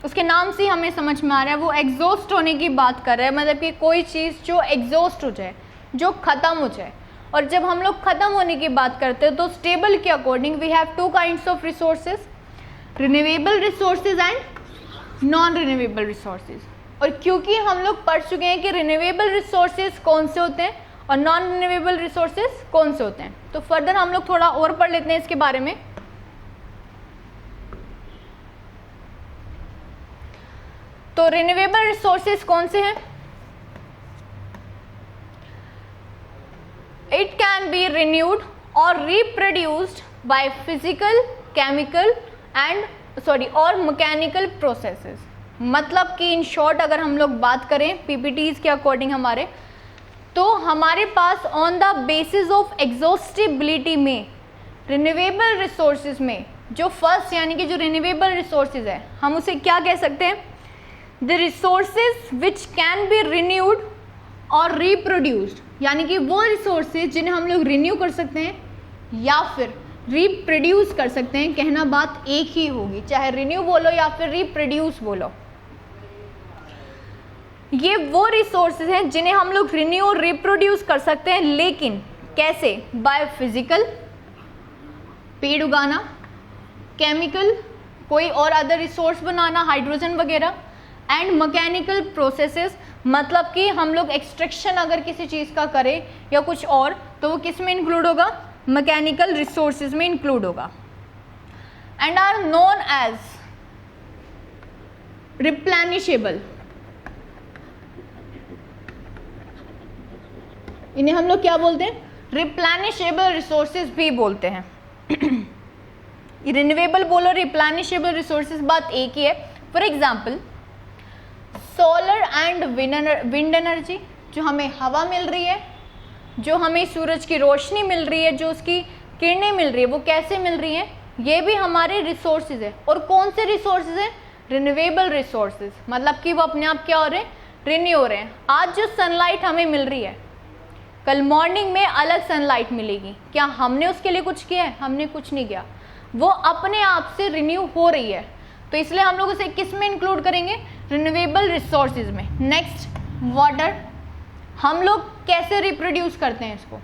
उसके नाम से हमें समझ में आ रहा है वो एग्जॉस्ट होने की बात कर रहा है, मतलब कि कोई चीज़ जो एग्जॉस्ट हो जाए, जो ख़त्म हो जाए। और जब हम लोग ख़त्म होने की बात करते हैं तो स्टेबल के according we have 2 kinds of resources, renewable resources and non renewable resources. और क्योंकि हम लोग पढ़ चुके हैं कि रिन्यूएबल रिसोर्सेज कौन से होते हैं और नॉन रिन्यूएबल रिसोर्सेज कौन से होते हैं, तो फर्दर हम लोग थोड़ा और पढ़ लेते हैं इसके बारे में। तो रिन्यूएबल रिसोर्सेज कौन से हैं? इट कैन बी रिन्यूड और रिप्रोड्यूस्ड बाय फिजिकल, केमिकल और मैकेनिकल प्रोसेसेस। मतलब कि इन शॉर्ट अगर हम लोग बात करें पीपीटीज के अकॉर्डिंग हमारे, तो हमारे pass on the basis of exhaustibility में रिन्यूएबल रिसोर्सेज में जो फर्स्ट यानी कि जो रिन्यूएबल रिसोर्सेज है हम उसे क्या कह सकते हैं, the resources which can be renewed और रिप्रोड्यूस्ड, यानी कि वो रिसोर्सेज जिन्हें हम लोग रिन्यू कर सकते हैं या फिर रिप्रोड्यूस कर सकते हैं। कहना बात एक ही होगी, चाहे रिन्यू बोलो या फिर रिप्रोड्यूस बोलो। ये वो रिसोर्सेज हैं जिन्हें हम लोग रिन्यू और रिप्रोड्यूस कर सकते हैं, लेकिन कैसे? बाय फिजिकल, पेड़ उगाना, केमिकल, कोई और अदर रिसोर्स बनाना, हाइड्रोजन वगैरह, एंड मैकेनिकल प्रोसेसेस, मतलब कि हम लोग एक्सट्रैक्शन अगर किसी चीज़ का करें या कुछ और, तो वो किस में इंक्लूड होगा? मैकेनिकल रिसोर्सेज में इंक्लूड होगा। एंड आर नोन एज रिप्लेनिशेबल, इन्हें हम लोग क्या बोलते हैं? रिप्लेनिशेबल रिसोर्सेज भी बोलते हैं। रिन्यूएबल बोलो, रिप्लेनिशेबल रिसोर्सेज, बात एक ही है। For example solar and wind energy, जो हमें हवा मिल रही है, जो हमें सूरज की रोशनी मिल रही है, जो उसकी किरणें मिल रही है, वो कैसे मिल रही हैं? ये भी हमारे रिसोर्सेज है। और कौन से रिसोर्सेज हैं? रिन्यूएबल रिसोर्सेज, मतलब कि वो अपने आप क्या हो रहे हैं? रिन्यू हो रहे हैं। आज जो सनलाइट हमें मिल रही है, कल मॉर्निंग में अलग सनलाइट मिलेगी। क्या हमने उसके लिए कुछ किया है? हमने कुछ नहीं किया, वो अपने आप से रिन्यू हो रही है। तो इसलिए हम लोग उसे किस में इंक्लूड करेंगे? रिन्यूएबल रिसोर्सेज में। नेक्स्ट, वाटर, हम लोग कैसे रिप्रोड्यूस करते हैं इसको?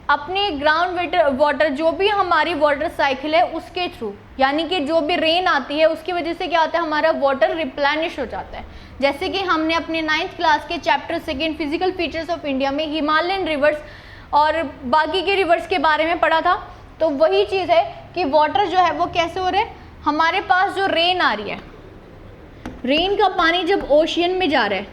अपने ग्राउंड वाटर, जो भी हमारी वाटर साइकिल है उसके थ्रू, यानी कि जो भी रेन आती है उसकी वजह से क्या होता है? हमारा वाटर रिप्लेनिश हो जाता है। जैसे कि हमने अपने 9th क्लास के chapter 2 physical features of India में हिमालयन रिवर्स और बाकी के रिवर्स के बारे में पढ़ा था। तो वही चीज़ है कि वाटर जो है वो कैसे हो रहा है? हमारे पास जो रेन आ रही है, रेन का पानी जब ओशियन में जा रहा है,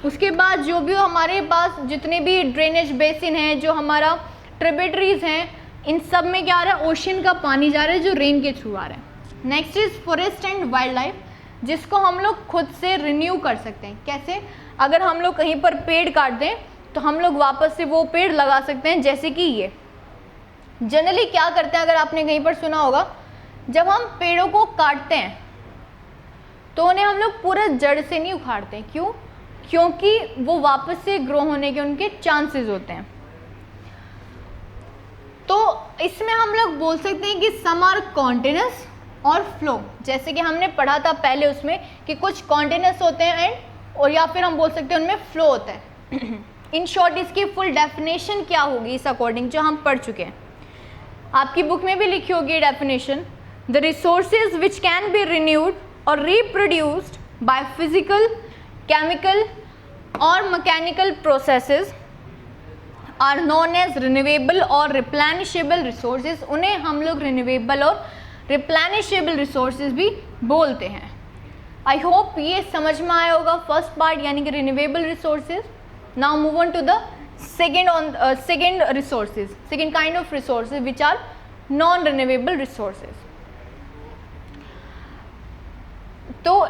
उसके बाद जो भी हमारे पास जितने भी ड्रेनेज बेसिन हैं, जो हमारा ट्रिब्यूटरीज हैं, इन सब में क्या आ रहा है? ओशियन का पानी जा रहा है जो रेन के थ्रू आ रहा है। Next is forest and wild life, जिसको हम लोग खुद से रिन्यू कर सकते हैं। कैसे? अगर हम लोग कहीं पर पेड़ काट दें तो हम लोग वापस से वो पेड़ लगा सकते हैं। जैसे कि ये जनरली क्या करते हैं, अगर आपने कहीं पर सुना होगा, जब हम पेड़ों को काटते हैं तो उन्हें हम लोग पूरा जड़ से नहीं उखाड़ते। क्यों? क्योंकि वो वापस से ग्रो होने के उनके चांसेस होते हैं। तो इसमें हम लोग बोल सकते हैं कि सम आर कॉन्टिन्यूस और फ्लो, जैसे कि हमने पढ़ा था पहले उसमें कि कुछ कॉन्टिन्यूस होते हैं एंड, और या फिर हम बोल सकते हैं उनमें फ्लो होता है। इन शॉर्ट इसकी फुल डेफिनेशन क्या होगी इस अकॉर्डिंग जो हम पढ़ चुके हैं, आपकी बुक में भी लिखी होगी definition. The resources which can be renewed और रिप्रोड्यूस्ड बाय फिजिकल, केमिकल और mechanical processes are known as renewable और रिप्लेनिशेबल रिसोर्सेज। उन्हें हम लोग रिन्यूएबल और रिप्लेनिशेबल रिसोर्सेज भी बोलते हैं। आई होप ये समझ में आया होगा फर्स्ट पार्ट, यानी कि renewable resources. Now move on to the second resources, second kind of resources which are non renewable resources. तो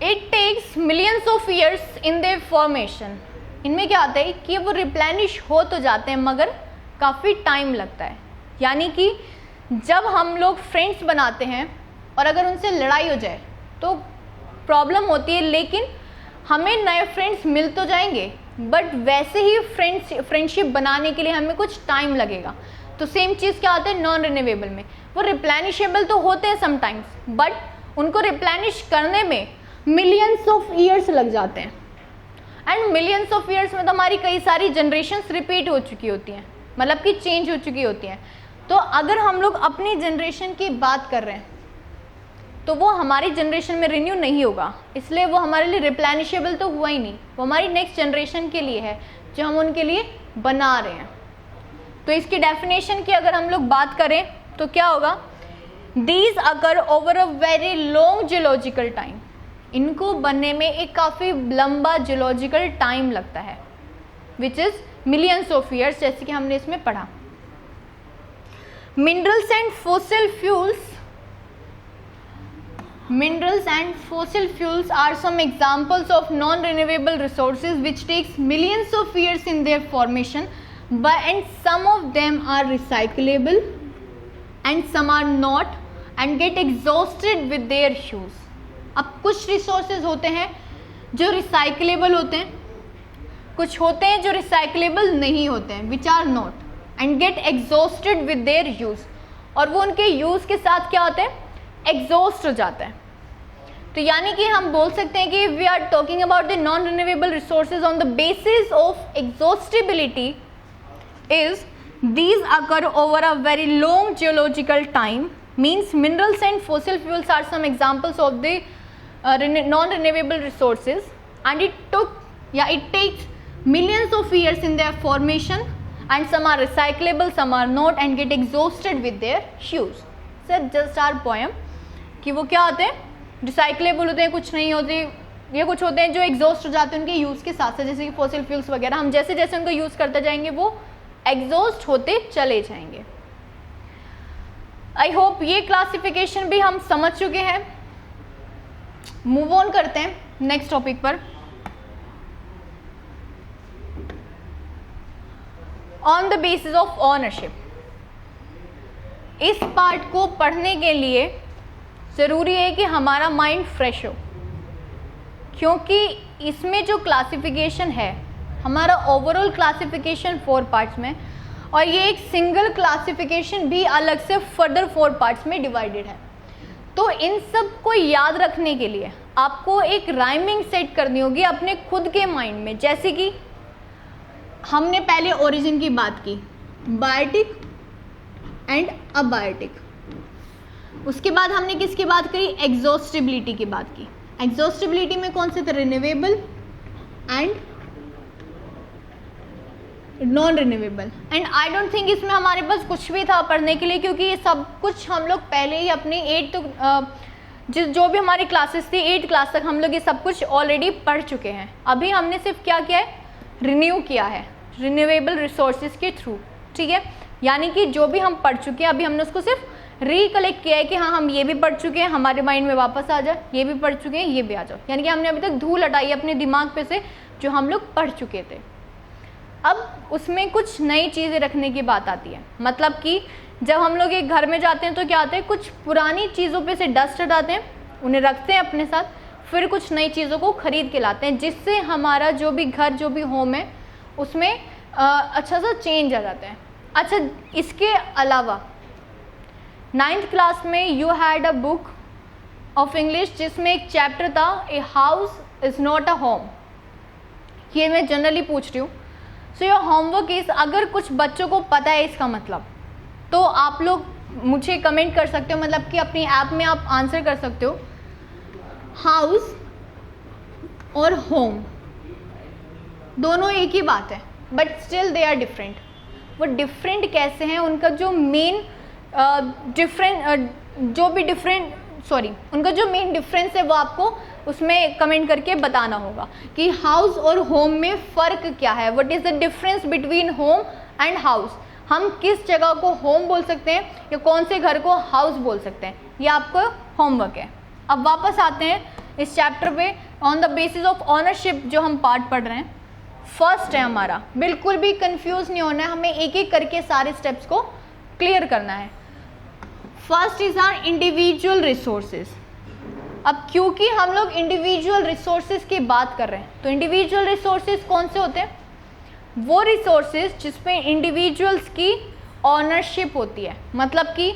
it takes millions of years in their formation. इनमें क्या आता है कि वो रिप्लेनिश हो तो जाते हैं मगर काफ़ी टाइम लगता है। यानी कि जब हम लोग फ्रेंड्स बनाते हैं और अगर उनसे लड़ाई हो जाए तो प्रॉब्लम होती है, लेकिन हमें नए फ्रेंड्स मिल तो जाएंगे, बट वैसे ही फ्रेंडशिप बनाने के लिए हमें कुछ टाइम लगेगा। तो सेम चीज़ क्या होता है नॉन रिन्यूएबल में, वो रिप्लेनिशेबल तो होते हैं समटाइम्स, बट उनको रिप्लेनिश करने में मिलियंस ऑफ ईयर्स लग जाते हैं। एंड मिलियंस ऑफ ईयर्स में तो हमारी कई सारी जनरेशन्स रिपीट हो चुकी होती हैं, मतलब कि चेंज हो चुकी होती हैं। तो अगर हम लोग अपनी जनरेशन की बात कर रहे हैं तो वो हमारी जनरेशन में रिन्यू नहीं होगा, इसलिए वो हमारे लिए रिप्लेनिशेबल तो हुआ ही नहीं, वो हमारी नेक्स्ट जनरेशन के लिए है जो हम उनके लिए बना रहे हैं। तो इसकी डेफिनेशन की अगर हम लोग बात करें तो क्या होगा, these occur over a very long geological time. इनको बनने में एक काफ़ी लंबा जियोलॉजिकल टाइम लगता है which is millions of years, जैसे कि हमने इसमें पढ़ा। Minerals and fossil fuels are some examples of non-renewable resources which takes millions of years in their formation, and some of them are recyclable and some are not and get exhausted with their use। अब कुछ resources होते हैं जो recyclable होते हैं, कुछ होते हैं जो recyclable नहीं होते हैं which are not and get exhausted with their use, और वो उनके यूज़ के साथ क्या होते हैं एग्जॉस्ट हो जाता है। तो यानी कि हम बोल सकते हैं कि we are talking about the non renewable resources on the basis of exhaustibility is these occur over a very long geological time, means minerals and fossil fuels are some examples of the non-renewable resources, and it takes millions of years in their formation, and some are recyclable, some are not, and get exhausted with their use। Sir just our poem कि वो क्या होते हैं रिसाइक्लेबल होते हैं, कुछ नहीं होते, ये कुछ होते हैं जो एग्जॉस्ट हो जाते हैं उनके यूज़ के साथ साथ, जैसे कि फॉसिल फ्यूल्स वगैरह, हम जैसे जैसे उनको यूज़ करते जाएंगे वो एग्जॉस्ट होते चले जाएंगे। आई होप ये क्लासिफिकेशन भी हम समझ चुके हैं। मूव ऑन करते हैं नेक्स्ट टॉपिक पर। On the basis of ownership, इस पार्ट को पढ़ने के लिए ज़रूरी है कि हमारा माइंड फ्रेश हो, क्योंकि इसमें जो क्लासिफिकेशन है हमारा ओवरऑल क्लासिफिकेशन 4 पार्ट्स में, और ये एक सिंगल क्लासिफिकेशन भी अलग से फर्दर 4 पार्ट्स में डिवाइडेड है। तो इन सब को याद रखने के लिए आपको एक राइमिंग सेट करनी होगी अपने खुद के माइंड में। जैसे कि हमने पहले ओरिजिन की बात की, बायोटिक एंड अबायोटिक, उसके बाद हमने किसकी बात करी एग्जॉस्टिबिलिटी की बात की। एग्जॉस्टिबिलिटी में कौन से थे renewable and non renewable, and I don't think इसमें हमारे पास कुछ भी था पढ़ने के लिए, क्योंकि ये सब कुछ हम लोग पहले ही अपनी 8 जो भी हमारी क्लासेस थी 8 क्लास तक हम लोग ये सब कुछ ऑलरेडी पढ़ चुके हैं। अभी हमने सिर्फ क्या किया है रिन्यू किया है रिन्यूएबल रिसोर्सेज के थ्रू, ठीक है। यानी कि जो भी हम पढ़ चुके हैं अभी हमने उसको सिर्फ रिकलेक्ट किया है कि हाँ हम ये भी पढ़ चुके हैं, हमारे माइंड में वापस आ जाए, ये भी पढ़ चुके हैं, ये भी आ जाओ। यानी कि हमने अभी तक धूल हटाई अपने दिमाग पे से जो हम लोग पढ़ चुके थे। अब उसमें कुछ नई चीज़ें रखने की बात आती है, मतलब कि जब हम लोग एक घर में जाते हैं तो क्या होता है, कुछ पुरानी चीज़ों पे से डस्ट हटाते हैं, उन्हें रखते हैं अपने साथ, फिर कुछ नई चीज़ों को खरीद के लाते हैं, जिससे हमारा जो भी घर जो भी होम है उसमें अच्छा सा चेंज आ जाता है। अच्छा, इसके अलावा 9th क्लास में you had a book of English जिसमें एक चैप्टर था a house is not a home. ये मैं जनरली पूछ रही हूँ। सो योर होमवर्क इज़, अगर कुछ बच्चों को पता है इसका मतलब, तो आप लोग मुझे कमेंट कर सकते हो, मतलब कि अपनी ऐप में आप आंसर कर सकते हो। हाउस और होम दोनों एक ही बात है, but still they are different. वो डिफरेंट कैसे हैं, उनका जो मेन उनका जो मेन डिफरेंस है वो आपको उसमें कमेंट करके बताना होगा कि हाउस और होम में फ़र्क क्या है। What is the difference between home and house. हम किस जगह को होम बोल सकते हैं या कौन से घर को हाउस बोल सकते हैं, ये आपको होमवर्क है। अब वापस आते हैं इस चैप्टर पे, on the basis of ownership जो हम पार्ट पढ़ रहे हैं। फर्स्ट है हमारा, बिल्कुल भी कंफ्यूज नहीं होना है, हमें एक एक करके सारे स्टेप्स को क्लियर करना है। First is are individual resources. अब क्योंकि हम लोग इंडिविजुअल रिसोर्सेज की बात कर रहे हैं, तो इंडिविजुअल रिसोर्सेज कौन से होते हैं, वो रिसोर्सेज जिसमें इंडिविजुअल्स की ऑनरशिप होती है, मतलब कि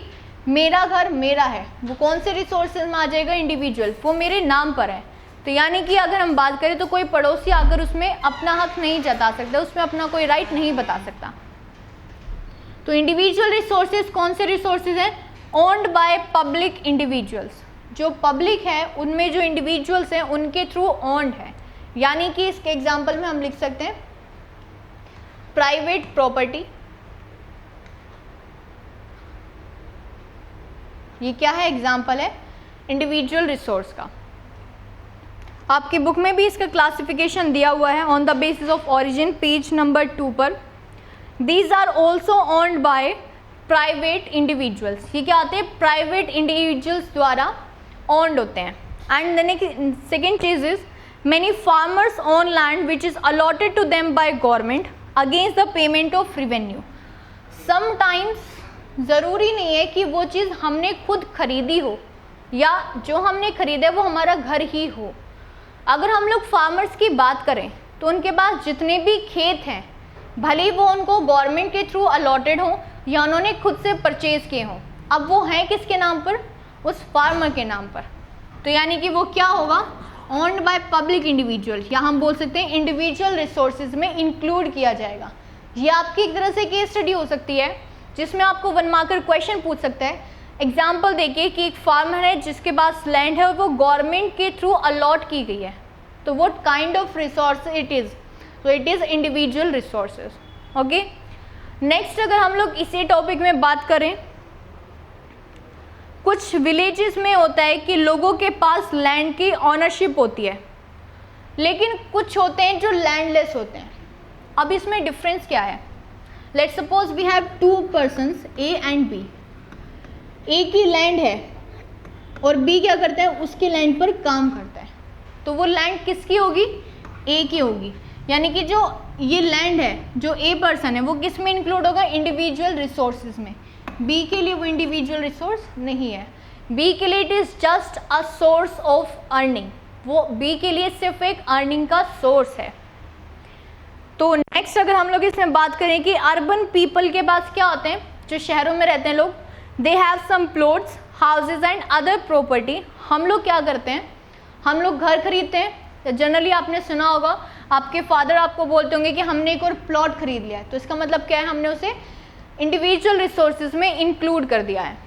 मेरा घर मेरा है, वो कौन से रिसोर्सेज में आ जाएगा, इंडिविजुअल, वो मेरे नाम पर है। तो यानी कि अगर हम बात करें तो कोई पड़ोसी आकर उसमें अपना हक नहीं जता सकता, उसमें अपना कोई राइट नहीं बता सकता। तो इंडिविजुअल रिसोर्सेज कौन से रिसोर्सेज हैं, ओन्ड बाय पब्लिक इंडिविजुअल्स। जो पब्लिक है उनमें जो इंडिविजुअल्स हैं उनके थ्रू ओन्ड है। यानी कि इसके एग्जाम्पल में हम लिख सकते हैं प्राइवेट प्रॉपर्टी, ये क्या है, एग्जाम्पल है इंडिविजुअल रिसोर्स का। आपकी बुक में भी इसका क्लासिफिकेशन दिया हुआ है on the basis of origin, page number 2 पर। These are also owned by private individuals. ये क्या आते हैं, प्राइवेट इंडिविजुअल्स द्वारा ओन्ड होते हैं। एंड देन सेकेंड चीज is many farmers own land which is allotted to them by government against the payment of revenue. Sometimes ज़रूरी नहीं है कि वो चीज़ हमने खुद खरीदी हो या जो हमने खरीदा है वो हमारा घर ही हो। अगर हम लोग फार्मर्स की बात करें तो उनके पास जितने भी खेत हैं, भले ही वो उनको गवर्नमेंट के थ्रू अलॉटेड हो या उन्होंने खुद से परचेज किए हों, अब वो हैं किसके नाम पर, उस फार्मर के नाम पर। तो यानी कि वो क्या होगा, ओन्ड बाय पब्लिक इंडिविजुअल, या हम बोल सकते हैं इंडिविजुअल रिसोर्सेज में इंक्लूड किया जाएगा। ये आपकी एक तरह से केस स्टडी हो सकती है जिसमें आपको 1 मार्कर क्वेश्चन पूछ सकता है। एग्जाम्पल देखिए कि एक फार्मर है जिसके पास लैंड है और वो गवर्नमेंट के थ्रू अलॉट की गई है, तो what kind of resource it is, तो it is individual resources. Okay, next अगर हम लोग इसी टॉपिक में बात करें, कुछ विलेजेस में होता है कि लोगों के पास लैंड की ऑनरशिप होती है, लेकिन कुछ होते हैं जो लैंडलेस होते हैं। अब इसमें डिफरेंस क्या है, let's suppose we have 2 persons A and B। A की लैंड है और बी क्या करता है, उसकी लैंड पर काम करता है, तो वो लैंड किसकी होगी, ए की होगी। यानी कि जो ये लैंड है, जो ए पर्सन है, वो किस में इंक्लूड होगा, इंडिविजुअल रिसोर्सेज में। बी के लिए वो इंडिविजुअल रिसोर्स नहीं है, बी के लिए it is just a source of earning, वो बी के लिए सिर्फ एक अर्निंग का सोर्स है। तो नेक्स्ट अगर हम लोग इसमें बात करें कि अर्बन पीपल के पास क्या होते हैं, जो शहरों में रहते हैं लोग, they have some plots, houses and other property. हम लोग क्या करते हैं, हम लोग घर खरीदते हैं। जनरली आपने सुना होगा, आपके फादर आपको बोलते होंगे कि हमने एक और प्लॉट खरीद लिया है, तो इसका मतलब क्या है, हमने उसे इंडिविजुअल रिसोर्सेज में इंक्लूड कर दिया है।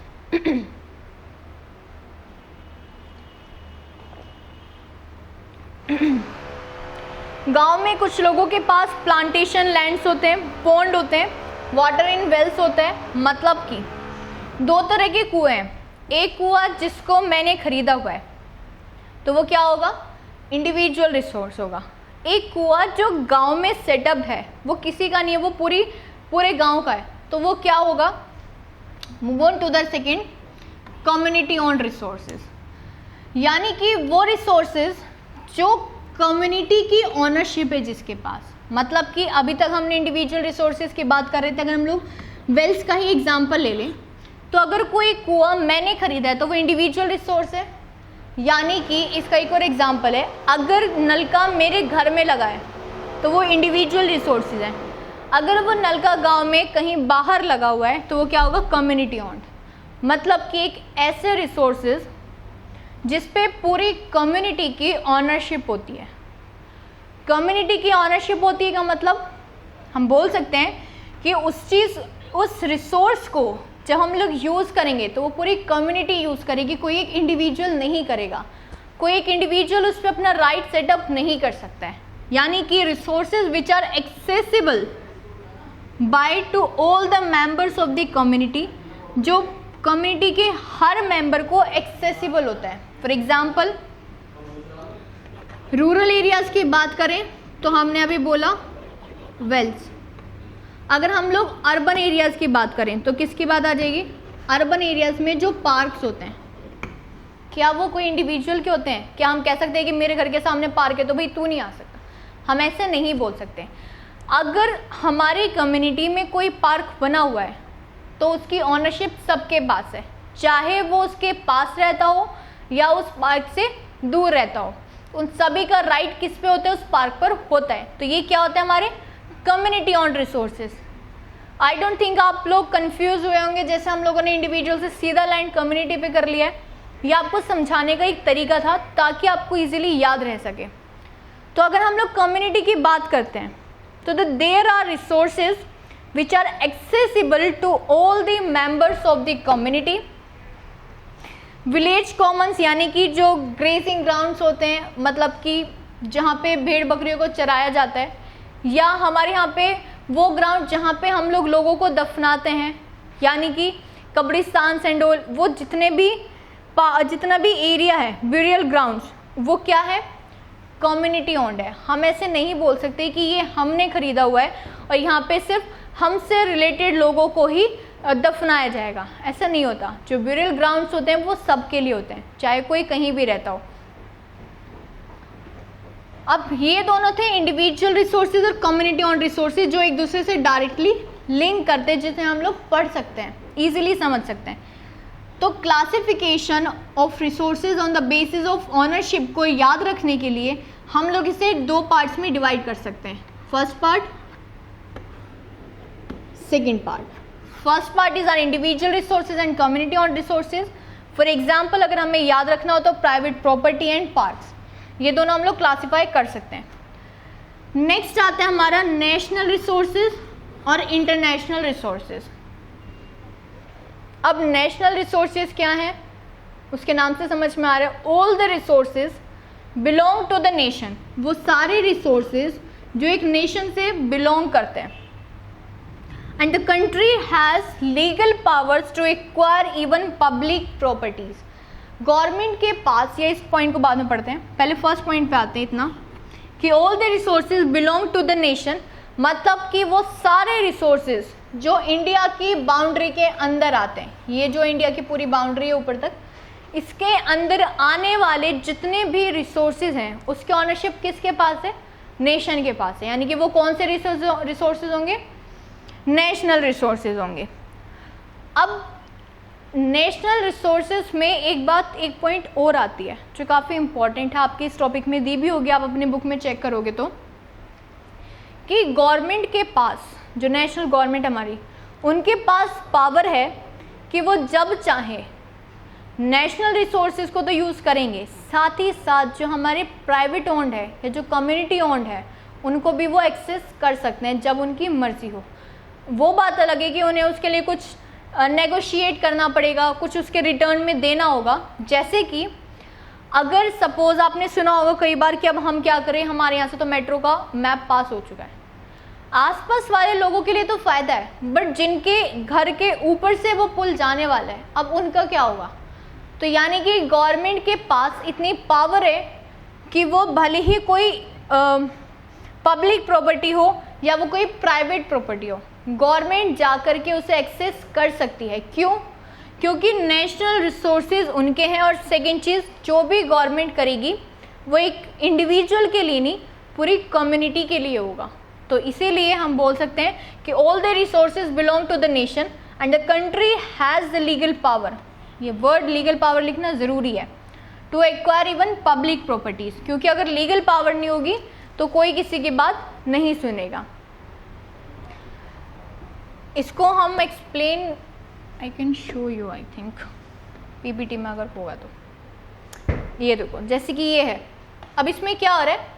गांव में कुछ लोगों के पास प्लांटेशन लैंड्स होते हैं, पॉन्ड होते हैं, वाटर इन वेल्स होता है, मतलब कि 2 तरह के कुएं हैं। एक कुआं जिसको मैंने खरीदा हुआ है तो वो क्या होगा, इंडिविजुअल रिसोर्स होगा। एक कुआं जो गांव में सेटअप है, वो किसी का नहीं है, वो पूरे गांव का है, तो वो क्या होगा, move on to the second, community owned resources. यानी कि वो रिसोर्सेज जो कम्युनिटी की ओनरशिप है जिसके पास, मतलब कि अभी तक हमने इंडिविजुअल रिसोर्सेज की बात कर रहे थे, अगर हम लोग वेल्स का ही एग्जांपल ले लें तो अगर कोई कुआं मैंने खरीदा है तो वो इंडिविजुअल रिसोर्स है। यानी कि इसका एक और एग्जांपल है, अगर नलका मेरे घर में लगा है तो वो इंडिविजुअल रिसोर्सेज है। अगर वो नलका गांव में कहीं बाहर लगा हुआ है तो वो क्या होगा, कम्युनिटी ओन्ड। मतलब कि एक ऐसे रिसोर्सेज जिस पे पूरी कम्युनिटी की ऑनरशिप होती है। कम्युनिटी की ऑनरशिप होती है का मतलब हम बोल सकते हैं कि उस रिसोर्स को जब हम लोग यूज़ करेंगे तो वो पूरी कम्युनिटी यूज़ करेगी, कोई एक इंडिविजुअल नहीं करेगा। कोई एक इंडिविजुअल उस पर अपना राइट सेटअप नहीं कर सकता है। यानी कि resources which are accessible by to all the members of the community, जो कम्युनिटी के हर मेंबर को एक्सेसिबल होता है। फॉर एग्जाम्पल रूरल एरियाज़ की बात करें तो हमने अभी बोला वेल्स। अगर हम लोग अर्बन एरियाज़ की बात करें तो किसकी बात आ जाएगी, अर्बन एरियाज़ में जो पार्क्स होते हैं, क्या वो कोई इंडिविजुअल के होते हैं? क्या हम कह सकते हैं कि मेरे घर के सामने पार्क है तो भाई तू नहीं आ सकता? हम ऐसे नहीं बोल सकते। अगर हमारी कम्युनिटी में कोई पार्क बना हुआ है तो उसकी ऑनरशिप सबके पास है, चाहे वो उसके पास रहता हो या उस पार्क से दूर रहता हो। उन सभी का राइट किस पे होता है, उस पार्क पर होता है। तो ये क्या होता है, हमारे community on resources. I don't think आप लोग कंफ्यूज हुए होंगे, जैसे हम लोगों ने इंडिविजुअल से सीधा लाइन कम्युनिटी पे कर लिया है। ये आपको समझाने का एक तरीका था ताकि आपको इजीली याद रह सके। तो अगर हम लोग कम्युनिटी की बात करते हैं तो there are resources which are accessible to all the members of the community. Village commons यानी कि जो ग्रेजिंग ग्राउंड्स होते हैं, मतलब कि जहाँ पे भेड़ बकरियों को चराया जाता है, या हमारे यहाँ पे वो ग्राउंड जहाँ पे हम लोग लोगों को दफनाते हैं, यानी कि कब्रिस्तान सेंडोल, वो जितना भी एरिया है ब्यूरियल ग्राउंड्स, वो क्या है, कम्युनिटी ओन्ड है। हम ऐसे नहीं बोल सकते कि ये हमने खरीदा हुआ है और यहाँ पे सिर्फ हमसे रिलेटेड लोगों को ही दफनाया जाएगा, ऐसा नहीं होता। जो ब्यूरियल ग्राउंड्स होते हैं वो सबके लिए होते हैं, चाहे कोई कहीं भी रहता हो। अब ये दोनों थे इंडिविजुअल रिसोर्सेज और कम्युनिटी ऑन रिसोर्सेज, जो एक दूसरे से डायरेक्टली लिंक करते हैं, जिसे हम लोग पढ़ सकते हैं, इजीली समझ सकते हैं। तो classification of resources on the basis of ownership को याद रखने के लिए हम लोग इसे दो पार्ट्स में डिवाइड कर सकते हैं, first part, second part. First part is are individual resources and community on resources. For example अगर हमें याद रखना हो तो प्राइवेट प्रॉपर्टी एंड पार्क्स, ये दोनों हम लोग क्लासिफाई कर सकते हैं। नेक्स्ट आता है हमारा नेशनल रिसोर्सेज और इंटरनेशनल रिसोर्सेज। अब नेशनल रिसोर्सेज क्या है, उसके नाम से समझ में आ रहा है, all the resources belong to the nation. वो सारे रिसोर्सेज जो एक नेशन से बिलोंग करते हैं। And the country has legal powers to acquire even public properties. Government के पास, या इस पॉइंट को बाद में पढ़ते हैं, पहले फर्स्ट पॉइंट पे आते हैं इतना कि all the resources belong to the nation, मतलब कि वो सारे रिसोर्सेज जो इंडिया की बाउंड्री के अंदर आते हैं, ये जो इंडिया की पूरी बाउंड्री है ऊपर तक, इसके अंदर आने वाले जितने भी रिसोर्सेज हैं उसकी ऑनरशिप किसके पास है, नेशन के पास है। यानी कि वो कौन से रिसोर्सेज होंगे, नेशनल रिसोर्सेज होंगे। अब नेशनल रिसोर्सेज में एक पॉइंट और आती है जो काफ़ी इंपॉर्टेंट है, आपकी इस टॉपिक में दी भी होगी, आप अपने बुक में चेक करोगे तो, कि गवर्नमेंट के पास, जो नेशनल गवर्नमेंट हमारी, उनके पास पावर है कि वो जब चाहे नेशनल रिसोर्सेज को तो यूज़ करेंगे, साथ ही साथ जो हमारे प्राइवेट ओन्ड है या जो कम्युनिटी ओन्ड है उनको भी वो एक्सेस कर सकते हैं जब उनकी मर्जी हो। वो बात अलग है कि उन्हें उसके लिए कुछ नेगोशिएट करना पड़ेगा, कुछ उसके रिटर्न में देना होगा। जैसे कि अगर सपोज आपने सुना होगा कई बार कि अब हम क्या करें, हमारे यहाँ से तो मेट्रो का मैप पास हो चुका है, आसपास वाले लोगों के लिए तो फ़ायदा है, बट जिनके घर के ऊपर से वो पुल जाने वाला है, अब उनका क्या होगा। तो यानी कि गवर्नमेंट के पास इतनी पावर है कि वो भले ही कोई पब्लिक प्रॉपर्टी हो या वो कोई प्राइवेट प्रॉपर्टी हो, गवर्नमेंट जा कर के उसे एक्सेस कर सकती है। क्यों? क्योंकि नेशनल रिसोर्सेज उनके हैं। और सेकेंड चीज़, जो भी गवर्नमेंट करेगी वो एक इंडिविजुअल के लिए नहीं, पूरी कम्युनिटी के लिए होगा। तो इसीलिए हम बोल सकते हैं कि all the resources belong to the nation and the country has the legal power, ये वर्ड लीगल पावर लिखना ज़रूरी है, to acquire even public properties, क्योंकि अगर लीगल पावर नहीं होगी तो कोई किसी की बात नहीं सुनेगा। इसको हम explain, I can show you, I think PPT में अगर होगा तो। ये देखो, जैसे कि ये है, अब इसमें क्या हो रहा है,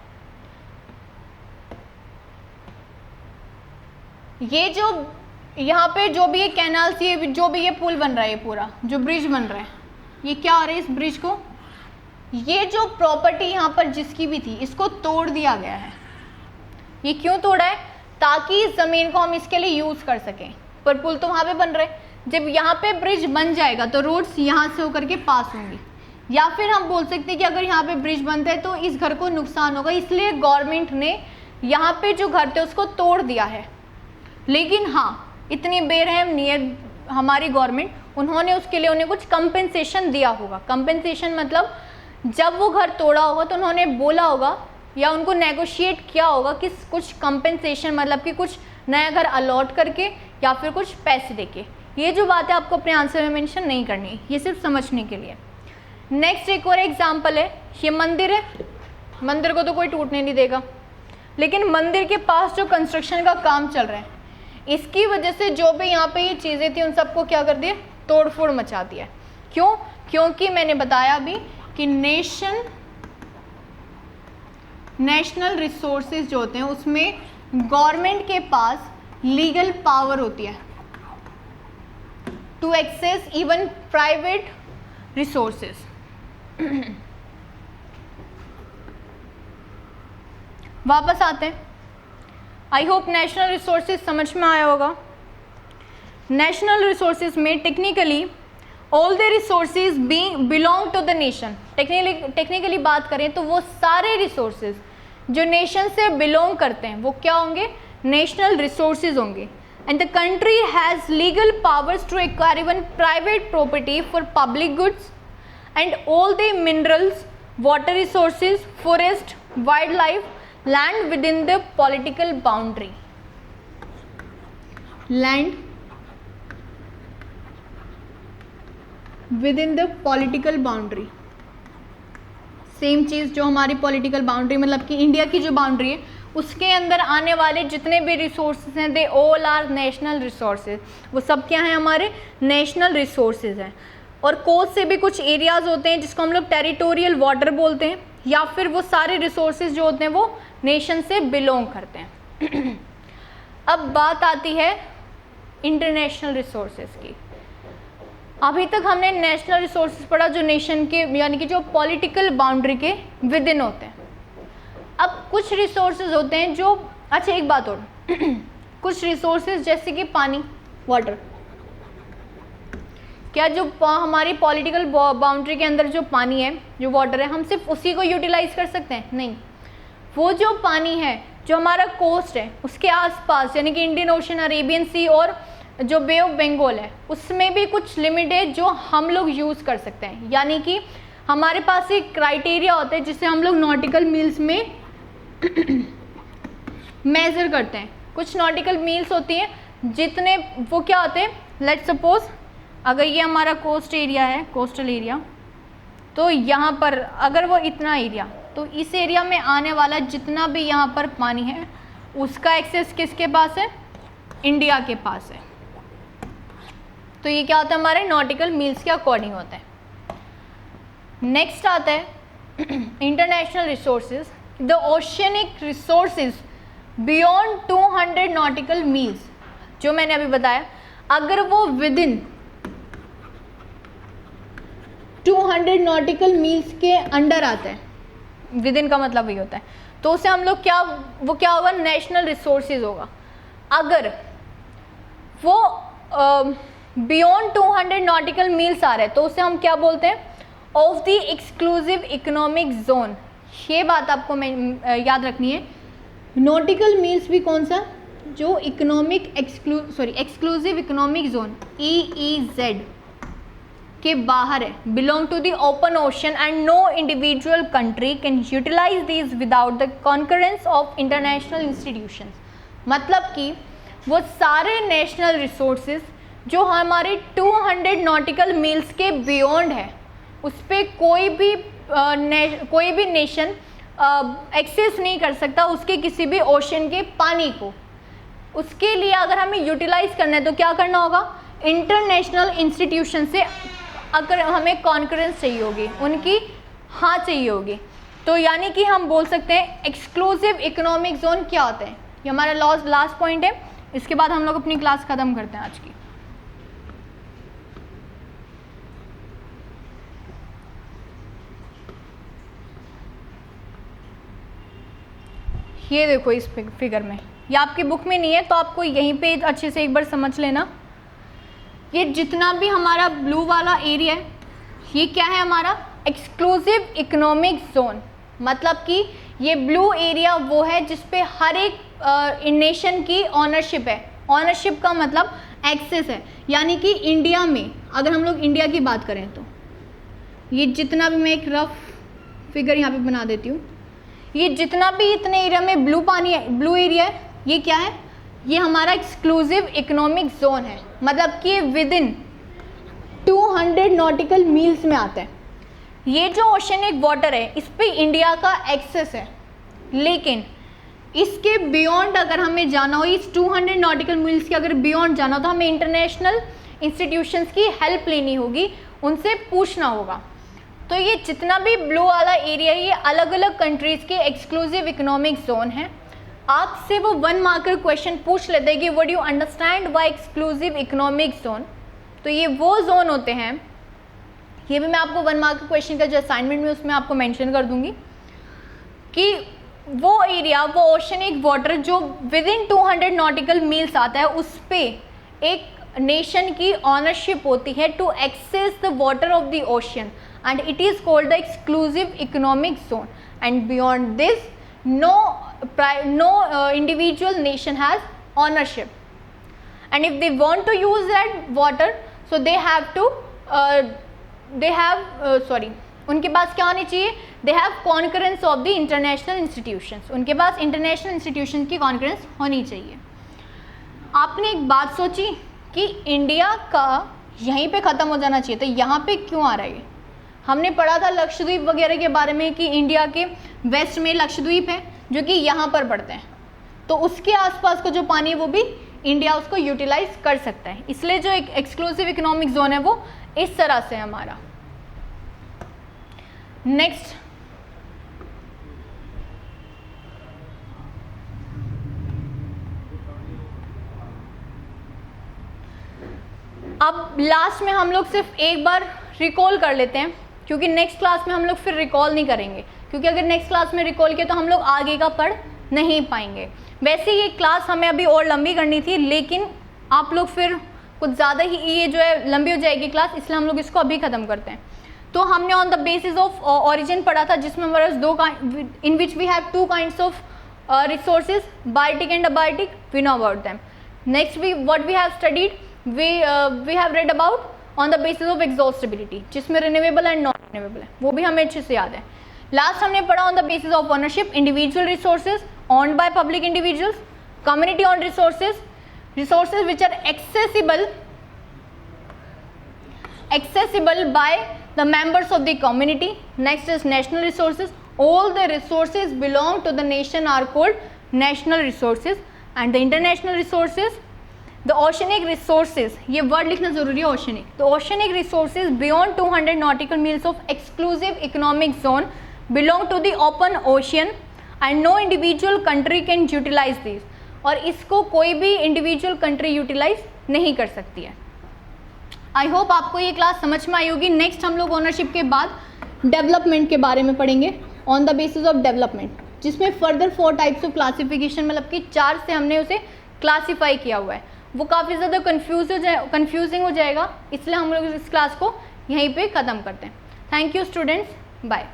ये जो यहाँ पे जो भी ये कैनाल्स, ये जो भी ये पुल बन रहा है, ये पूरा जो ब्रिज बन रहा है, ये क्या हो रहा है, इस ब्रिज को, ये जो प्रॉपर्टी यहाँ पर जिसकी भी थी इसको तोड़ दिया गया है। ये क्यों तोड़ा है? ताकि इस ज़मीन को हम इसके लिए यूज़ कर सकें, पर पुल तो वहाँ पे बन रहे हैं। जब यहाँ पे ब्रिज बन जाएगा तो रोड्स यहाँ से होकर के पास होंगी, या फिर हम बोल सकते हैं कि अगर यहाँ पे ब्रिज बनता है तो इस घर को नुकसान होगा, इसलिए गवर्नमेंट ने यहाँ पे जो घर थे उसको तोड़ दिया है। लेकिन हाँ, इतनी बेरहम नहीं है हमारी गवर्नमेंट, उन्होंने उसके लिए उन्हें कुछ कंपेंसेशन दिया होगा। कंपेंसेशन मतलब जब वो घर तोड़ा होगा तो उन्होंने बोला होगा या उनको नेगोशिएट किया होगा कि कुछ कंपेंसेशन, मतलब कि कुछ नया घर अलॉट करके या फिर कुछ पैसे देके। ये जो बात है आपको अपने आंसर में मेंशन नहीं करनी, ये सिर्फ समझने के लिए। नेक्स्ट एक और एग्जांपल है, ये मंदिर है, मंदिर को तो कोई टूटने नहीं देगा, लेकिन मंदिर के पास जो कंस्ट्रक्शन का काम चल रहा है, इसकी वजह से जो भी यहाँ पे ये चीज़ें थी उन सबको क्या कर दिया, तोड़ फोड़ मचा दिया। क्यों? क्योंकि मैंने बताया अभी कि नेशनल रिसोर्सेज जो होते हैं उसमें गवर्नमेंट के पास लीगल पावर होती है to access even private resources. वापस आते हैं, आई होप नेशनल रिसोर्सेज समझ में आया होगा। नेशनल रिसोर्सेज में technically all the resources belong to the nation. Technically बात करें तो वो सारे रिसोर्सेज जो नेशन से बिलोंग करते हैं वो क्या होंगे, नेशनल रिसोर्सेज होंगे। And the country has legal powers to acquire even private property for public goods and all the minerals, water resources, forest, wildlife, land within the political boundary. Land within the political boundary, same चीज़ जो हमारी पॉलिटिकल बाउंड्री मतलब कि इंडिया की जो बाउंड्री है उसके अंदर आने वाले जितने भी रिसोर्सेज हैं, they all are national resources. वो सब क्या हैं, हमारे नेशनल रिसोर्सेज हैं। और कोस्ट से भी कुछ एरियाज़ होते हैं जिसको हम लोग टेरिटोरियल वाटर बोलते हैं, या फिर वो सारे रिसोर्सेज जो होते हैं वो नेशन से बिलोंग करते हैं। अब बात आती है इंटरनेशनल रिसोर्सेज की। अभी तक हमने नेशनल रिसोर्सेज पढ़ा जो नेशन के यानी कि जो पॉलिटिकल बाउंड्री के विद इन होते हैं। अब कुछ रिसोर्सेज होते हैं जो, अच्छा एक बात और, कुछ रिसोर्सेज जैसे कि पानी, वाटर, क्या जो हमारी पॉलिटिकल बाउंड्री के अंदर जो पानी है, जो वाटर है, हम सिर्फ उसी को यूटिलाइज कर सकते हैं? नहीं, वो जो पानी है जो हमारा कोस्ट है उसके आसपास यानी कि इंडियन ओशन, अरेबियन सी और जो बे ऑफ बंगाल है उसमें भी कुछ लिमिट है जो हम लोग यूज़ कर सकते हैं। यानी कि हमारे पास एक क्राइटेरिया होता है जिसे हम लोग नॉटिकल मील्स में मेज़र करते हैं। कुछ नॉटिकल मील्स होती हैं जितने, वो क्या होते हैं, लेट्स सपोज अगर ये हमारा कोस्ट एरिया है, कोस्टल एरिया, तो यहाँ पर अगर वो इतना एरिया, तो इस एरिया में आने वाला जितना भी यहाँ पर पानी है उसका एक्सेस किसके पास है, इंडिया के पास है। तो ये क्या होता है, हमारे नॉटिकल मील्स के अकॉर्डिंग होता है। नेक्स्ट आता है international resources, the oceanic resources beyond 200 nautical meals. जो मैंने अभी बताया, अगर वो विद इन 200 नॉटिकल मील्स के अंडर आता है, विद इन का मतलब ये होता है, तो उसे हम लोग क्या, वो क्या होगा, नेशनल रिसोर्सेज होगा। अगर वो बियॉन्ड 200 नॉटिकल मील्स आ रहे हैं तो उसे हम क्या बोलते हैं, of the exclusive economic zone. ये बात आपको याद रखनी है। नॉटिकल मील्स भी कौन सा, जो economic exclusive economic zone EEZ के बाहर है, belong to the open ocean and no individual country can utilise these without the concurrence of international institutions. मतलब कि वो सारे नेशनल रिसोर्सेज जो हमारे 200 नॉटिकल मील्स के बियॉन्ड है, उस पर कोई भी नेशन एक्सेस नहीं कर सकता उसके किसी भी ओशन के पानी को। उसके लिए अगर हमें यूटिलाइज करना है तो क्या करना होगा, इंटरनेशनल इंस्टीट्यूशन से अगर हमें कॉन्करेंस चाहिए होगी, उनकी हाँ चाहिए होगी। तो यानी कि हम बोल सकते हैं एक्सक्लूसिव इकोनॉमिक जोन क्या होते हैं। ये हमारा लास्ट पॉइंट है। इसके बाद हम लोग अपनी क्लास खत्म करते हैं आज की। ये देखो इस फिगर में, ये आपकी बुक में नहीं है तो आपको यहीं पे अच्छे से एक बार समझ लेना। ये जितना भी हमारा ब्लू वाला एरिया है, ये क्या है, हमारा एक्सक्लूसिव इकोनॉमिक जोन। मतलब कि ये ब्लू एरिया वो है जिस पे हर एक नेशन की ऑनरशिप है। ऑनरशिप का मतलब एक्सेस है। यानी कि इंडिया में, अगर हम लोग इंडिया की बात करें तो ये जितना भी, मैं एक रफ फिगर यहाँ पे बना देती हूँ, ये जितना भी इतने एरिया में ब्लू एरिया है, ये क्या है, ये हमारा एक्सक्लूसिव इकोनॉमिक जोन है। मतलब कि विद इन 200 नॉटिकल मील्स में आता है। ये जो ओशनिक वाटर है इस पे इंडिया का एक्सेस है, लेकिन इसके बियॉन्ड अगर हमें जाना हो, इस 200 नॉटिकल मील्स के अगर बियॉन्ड जाना हो तो हमें इंटरनेशनल इंस्टीट्यूशंस की हेल्प लेनी होगी, उनसे पूछना होगा। तो ये जितना भी ब्लू वाला एरिया, ये अलग अलग कंट्रीज़ के एक्सक्लूसिव इकोनॉमिक जोन है। आपसे वो 1 मार्कर क्वेश्चन पूछ लेते हैं कि what do you understand by exclusive economic zone. तो ये वो जोन होते हैं, ये भी मैं आपको 1 मार्कर क्वेश्चन का जो असाइनमेंट में उसमें आपको मेंशन कर दूंगी कि वो एरिया, वो ओशनिक वाटर जो विद इन 200 नॉटिकल मील्स आता है, उस पर एक नेशन की ऑनरशिप होती है to access the water of the ocean, and it is called the exclusive economic zone, and beyond this no individual nation has ownership, and if they want to use that water so they have to उनके पास क्या होनी चाहिए, they have concurrence of the international institutions, उनके पास international institutions की concurrence होनी चाहिए। आपने एक बात सोची कि इंडिया का यहीं पे ख़त्म हो जाना चाहिए, तो यहाँ पे क्यों आ रहा है? हमने पढ़ा था लक्षद्वीप वगैरह के बारे में कि इंडिया के वेस्ट में लक्षद्वीप है जो कि यहाँ पर पड़ते हैं, तो उसके आसपास का जो पानी है वो भी इंडिया उसको यूटिलाइज कर सकता है। इसलिए जो एक एक्सक्लूसिव इकोनॉमिक जोन है वो इस तरह से है हमारा। नेक्स्ट, अब लास्ट में हम लोग सिर्फ एक बार रिकॉल कर लेते हैं, क्योंकि नेक्स्ट क्लास में हम लोग फिर रिकॉल नहीं करेंगे, क्योंकि अगर नेक्स्ट क्लास में रिकॉल किया तो हम लोग आगे का पढ़ नहीं पाएंगे। वैसे ये क्लास हमें अभी और लंबी करनी थी, लेकिन आप लोग फिर कुछ ज़्यादा ही ये जो है लंबी हो जाएगी क्लास, इसलिए हम लोग इसको अभी ख़त्म करते हैं। तो हमने on the basis of origin पढ़ा था, जिसमें हमारे पास in which we have 2 kinds of resources, biotic and abiotic, we know about them. Next what we have studied, we have read about on the basis of exhaustibility, जिसमें रिन्यूएबल एंड नॉन रिन्यूएबल है, वो भी हमें अच्छे से याद है। लास्ट हमने पढ़ा on the basis of ownership, individual resources owned by public individuals, community owned resources, resources which are accessible by the members of the community. Next is national resources. All the resources belong to the nation are called national resources, and the international resources, the oceanic resources, ये word लिखना जरूरी है, oceanic, the oceanic resources beyond 200 nautical miles of exclusive economic zone belong to the open ocean and no individual country can utilize these, और इसको कोई भी इंडिविजुअल कंट्री यूटिलाइज नहीं कर सकती है। आई होप आपको ये क्लास समझ में आई होगी। नेक्स्ट हम लोग ओनरशिप के बाद डेवलपमेंट के बारे में पढ़ेंगे, on the basis of development, जिसमें फर्दर 4 टाइप्स ऑफ क्लासिफिकेशन, मतलब कि 4 से हमने उसे क्लासीफाई किया हुआ है। वो काफ़ी ज़्यादा कन्फ्यूजिंग हो जाएगा, इसलिए हम लोग इस क्लास को यहीं पे ख़त्म करते हैं। Thank you students, bye.